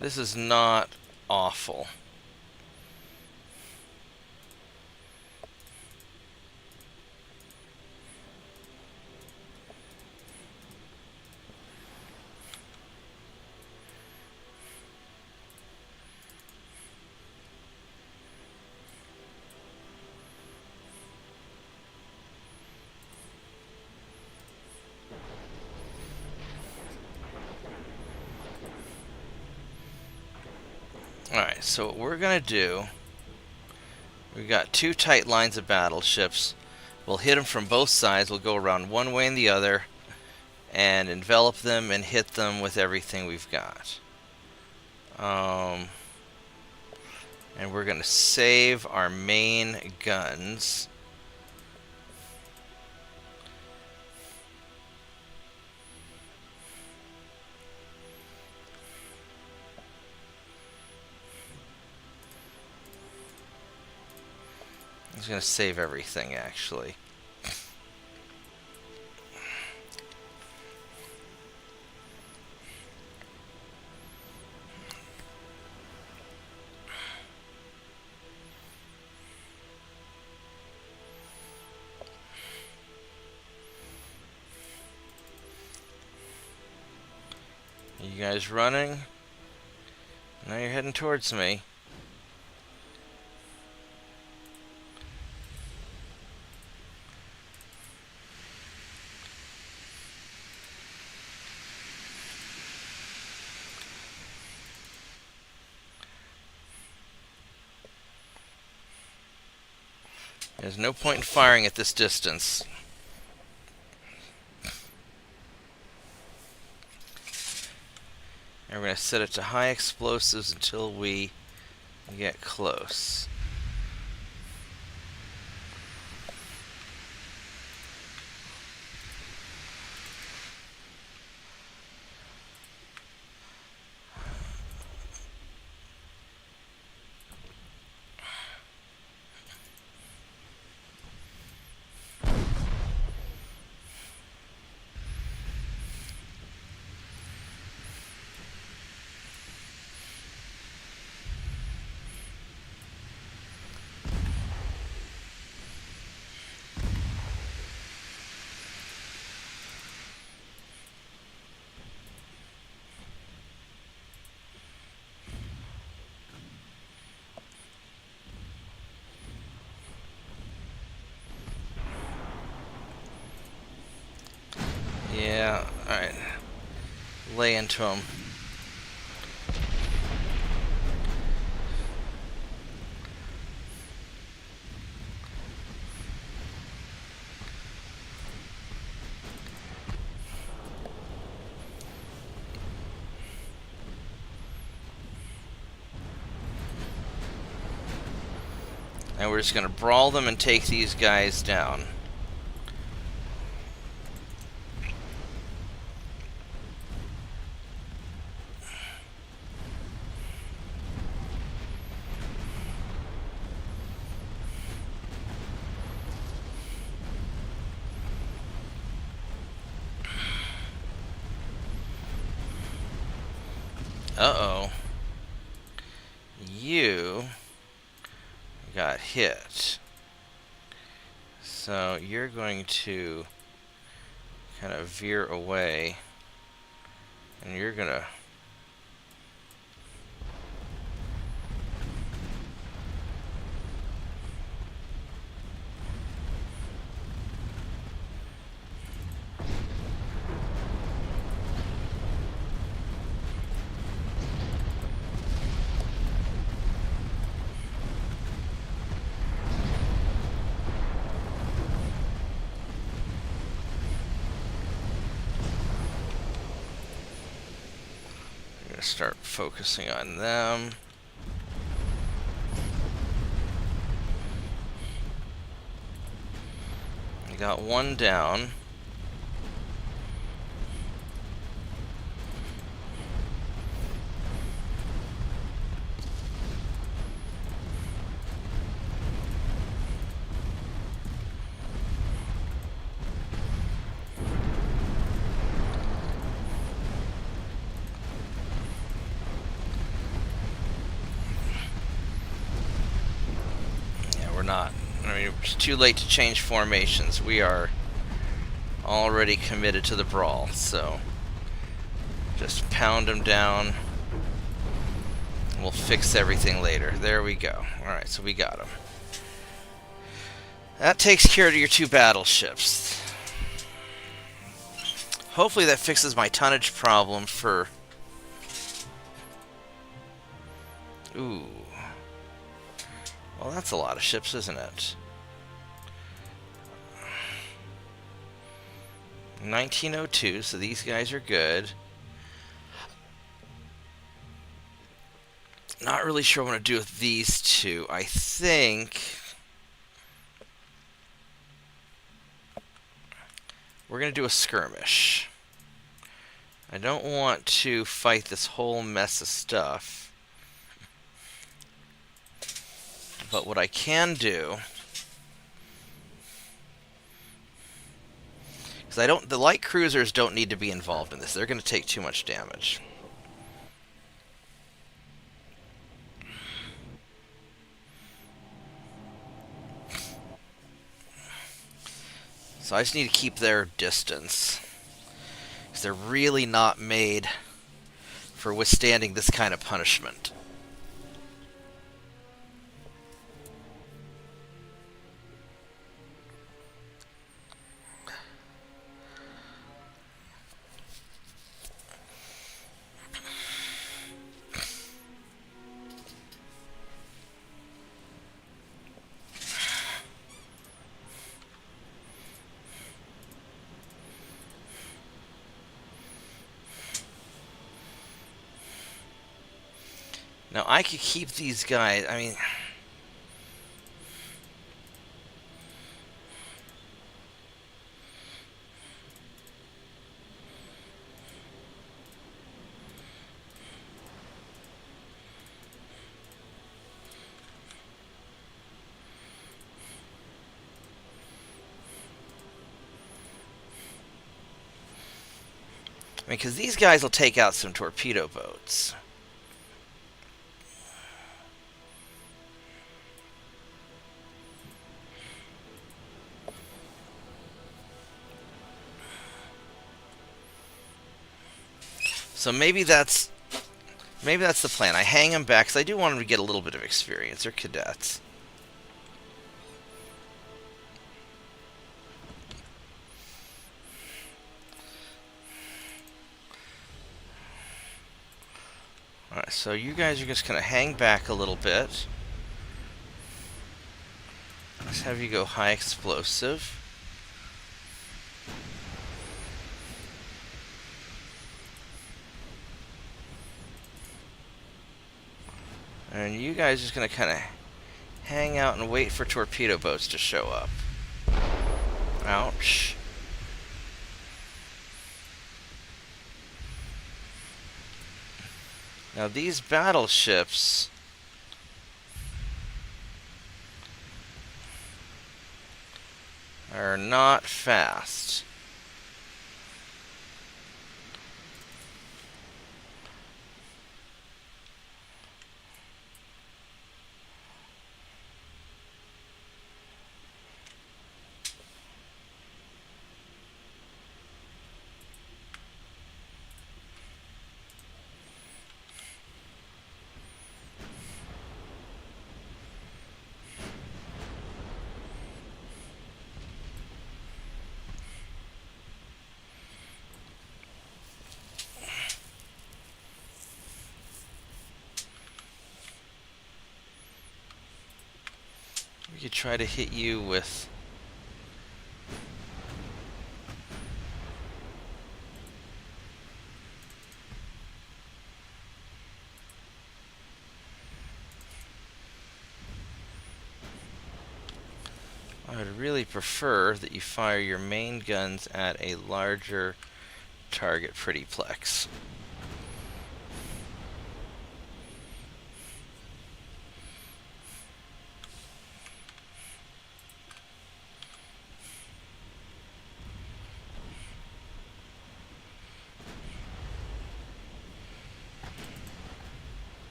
This is not awful. Alright, so what we're going to do, we've got 2 tight lines of battleships. We'll hit them from both sides. We'll go around one way and the other and envelop them and hit them with everything we've got. And we're going to save our main guns. I was going to save everything, actually. You guys running? Now you're heading towards me. There's no point in firing at this distance. And we're going to set it to high explosives until we get close. lay into them. And we're just going to brawl them and take these guys down. Uh-oh. You got hit. So you're going to kind of veer away, and you're going to start focusing on them. We got one down. Not. I mean, it's too late to change formations. We are already committed to the brawl, so just pound them down. We'll fix everything later. There we go. Alright, so we got them. That takes care of your two battleships. Hopefully that fixes my tonnage problem for... Ooh. Well, that's a lot of ships, isn't it? 1902, so these guys are good. Not really sure what to do with these two. I think we're going to do a skirmish. I don't want to fight this whole mess of stuff. But what I can do, because the light cruisers don't need to be involved in this. They're going to take too much damage. So I just need to keep their distance, because they're really not made for withstanding this kind of punishment. Now, I could keep these guys, I mean... because these guys will take out some torpedo boats. So maybe that's the plan. I hang them back, because I do want them to get a little bit of experience. They're cadets. So you guys are just going to hang back a little bit. Let's have you go high explosive. And you guys are just going to kind of hang out and wait for torpedo boats to show up. Ouch. Now these battleships are not fast. We could try to hit you with... I would really prefer that you fire your main guns at a larger target pretty plex.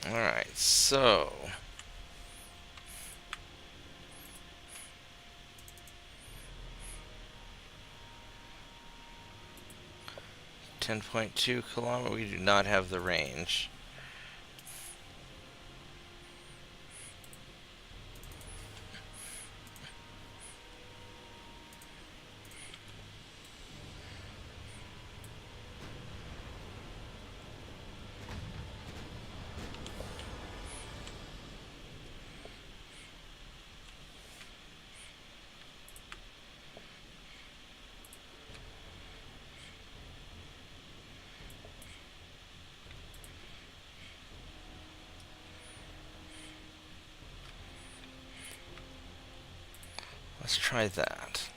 Alright, so... .2 kilometer, we do not have the range. Let's try that.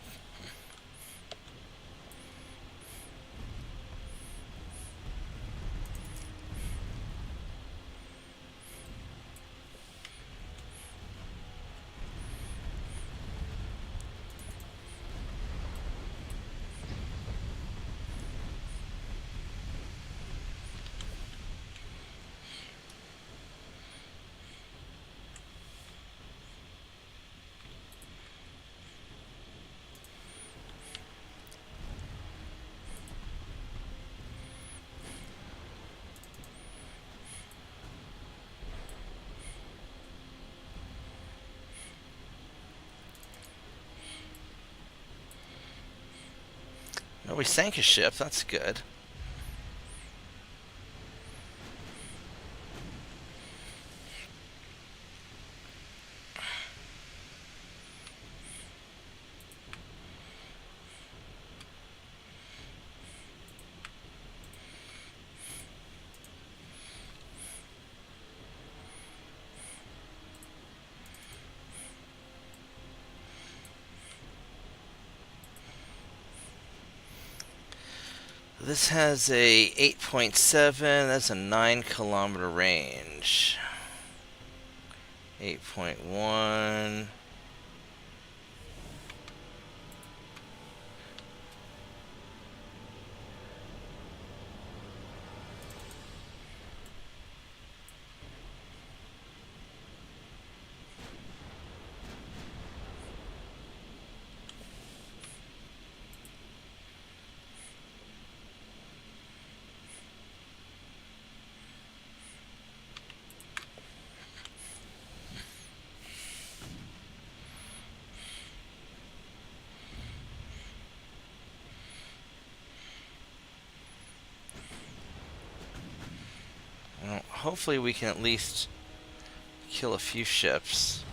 Well, we sank a ship, that's good. This has a 8.7, that's a 9 kilometer range. 8.1. hopefully we can at least kill a few ships.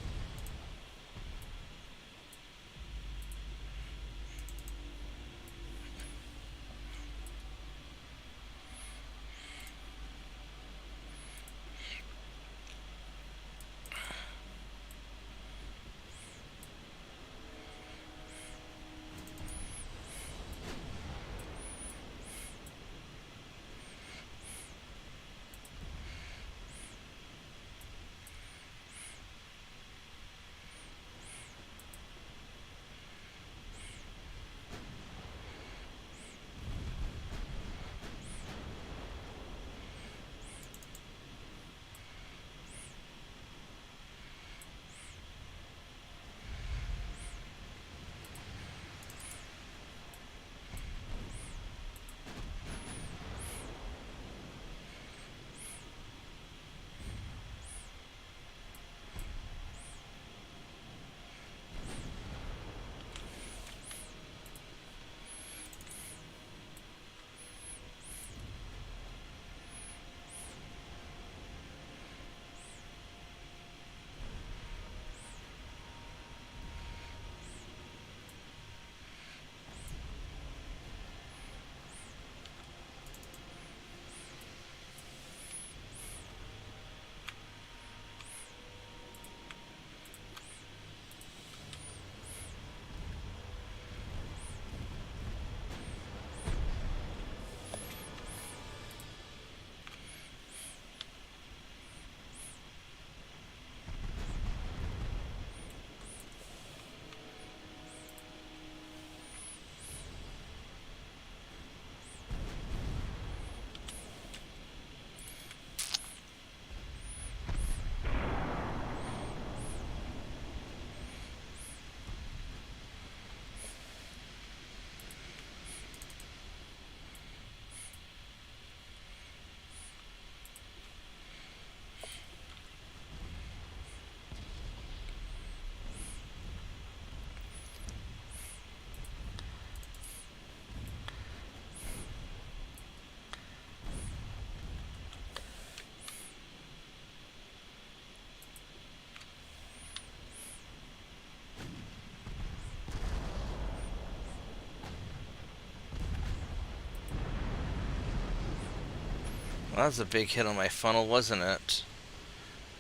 Well, that was a big hit on my funnel, wasn't it?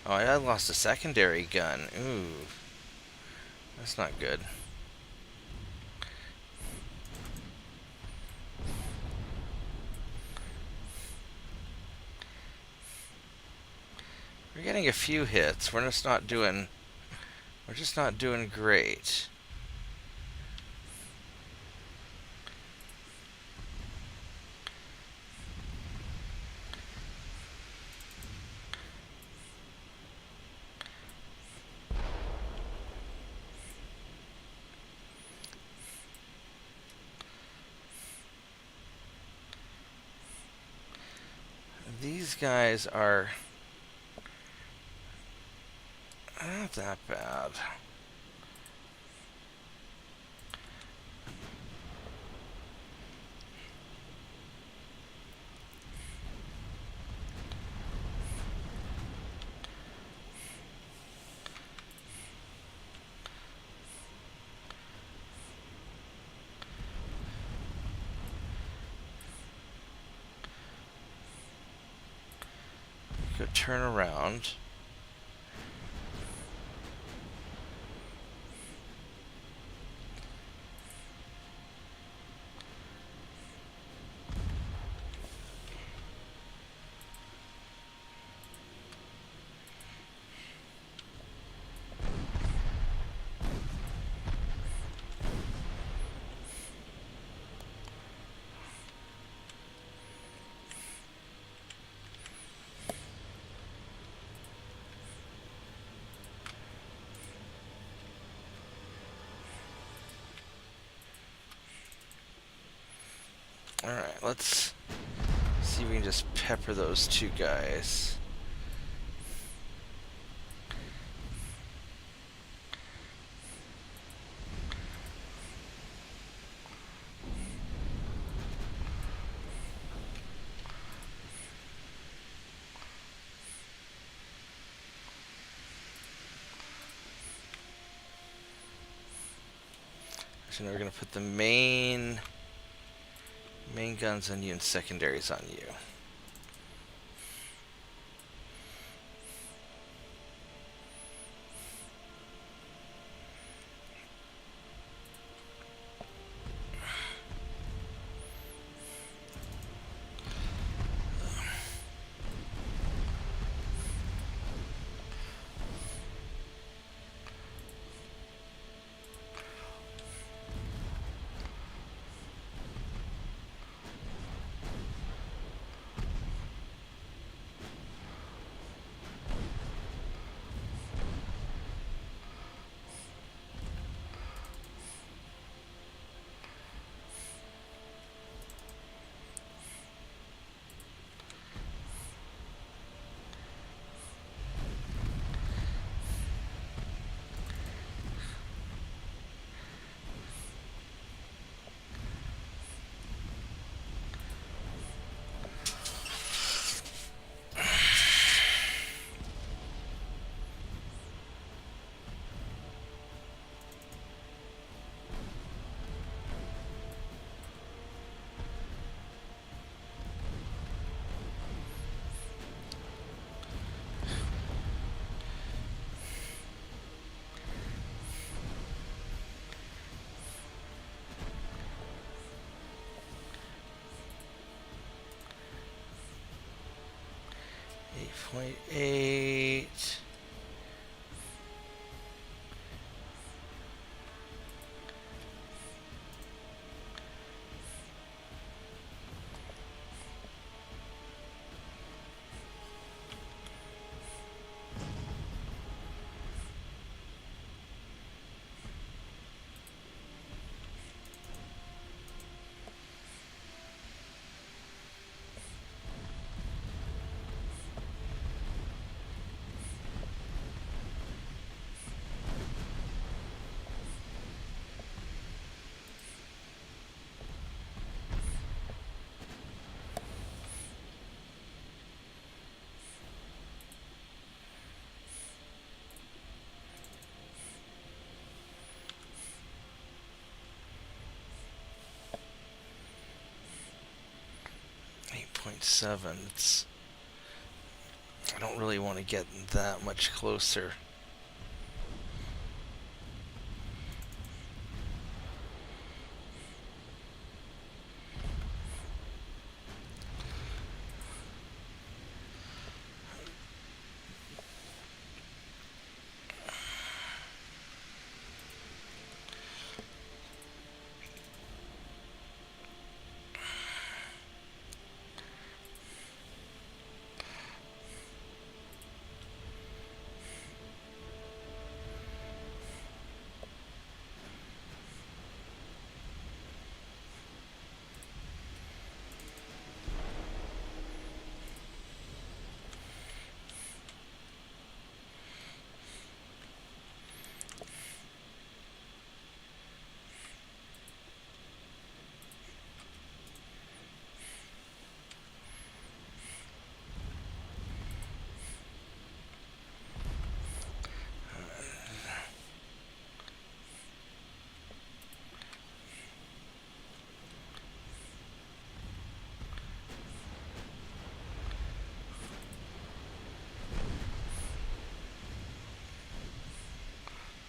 Oh, I lost a secondary gun. Ooh. That's not good. We're getting a few hits. We're just not doing great. These guys are not that bad. Go turn around. Alright, let's see if we can just pepper those two guys. So now we're going to put the main guns on you and secondaries on you. Point 8. .7. I don't really want to get that much closer.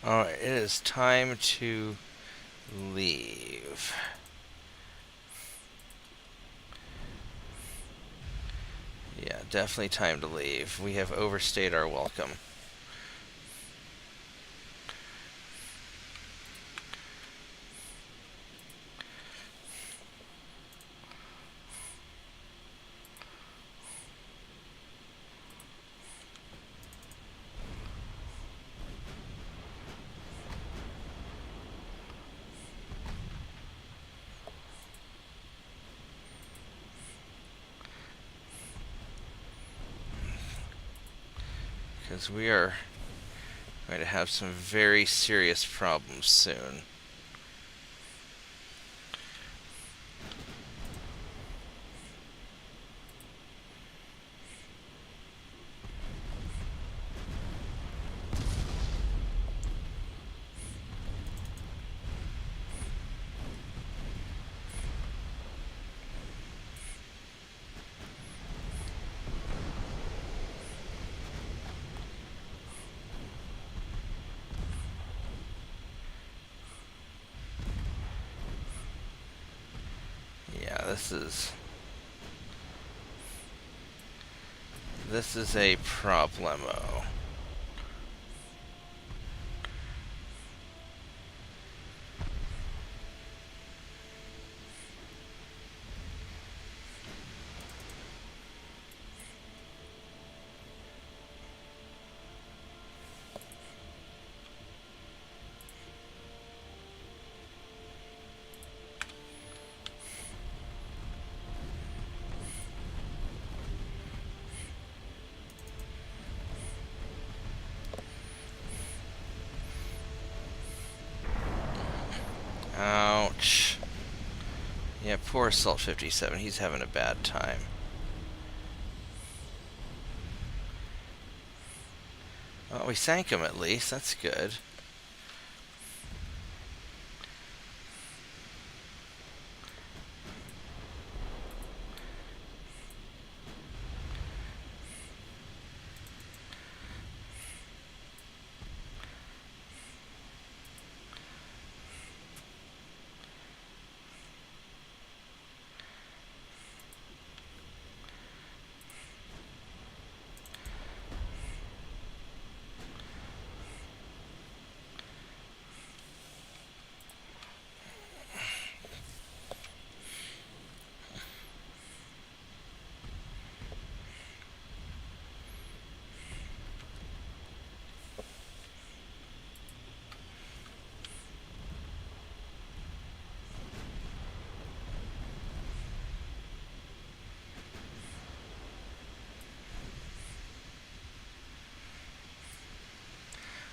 Alright, it is time to leave. Yeah, definitely time to leave. We have overstayed our welcome. Because we are going to have some very serious problems soon. This is a problemo. Ouch. Yeah, poor Assault 57. He's having a bad time. Well, we sank him at least. That's good.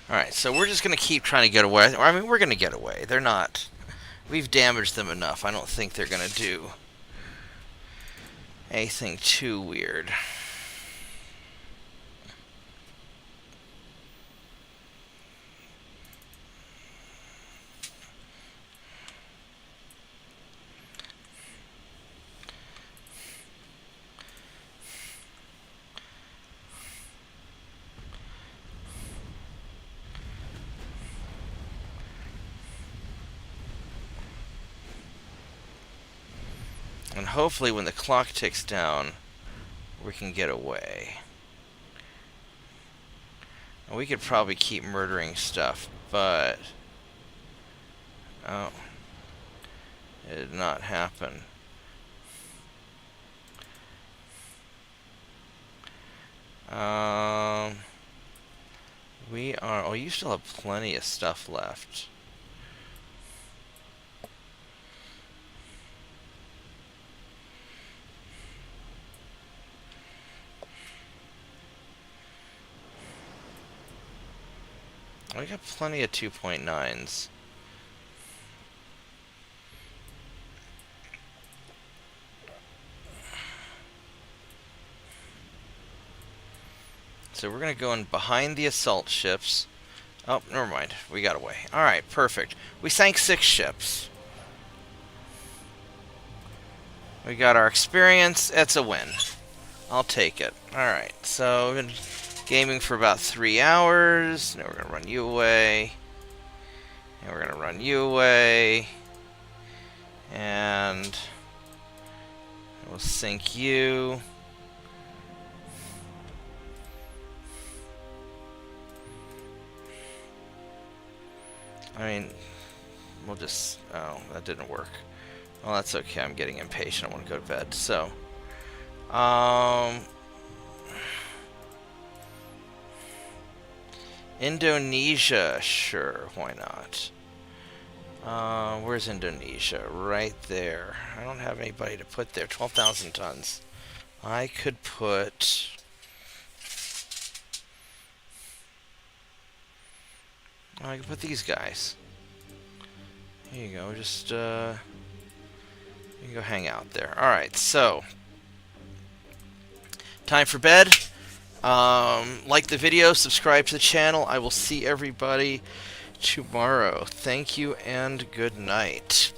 Alright, so we're just going to keep trying to get away. I mean, we're going to get away. They're not... We've damaged them enough. I don't think they're going to do anything too weird. And hopefully when the clock ticks down, we can get away. And we could probably keep murdering stuff, but... Oh. It did not happen. We are... Oh, you still have plenty of stuff left. We got plenty of 2.9s. So we're going to go in behind the assault ships. Oh, never mind. We got away. Alright, perfect. We sank 6 ships. We got our experience. It's a win. I'll take it. Alright, so we've been gaming for about 3 hours. Now we're going to run you away. And we're going to run you away. And we'll sink you. I mean, we'll just... Oh, that didn't work. Well, that's okay. I'm getting impatient. I want to go to bed. So, Indonesia. Sure, why not? Where's Indonesia? Right there. I don't have anybody to put there. 12,000 tons. I could put... I can put these guys. Here you go. Just, you can go hang out there. Alright, so... Time for bed. Like the video, subscribe to the channel. I will see everybody tomorrow. Thank you and good night.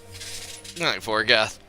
Good night, Forgath.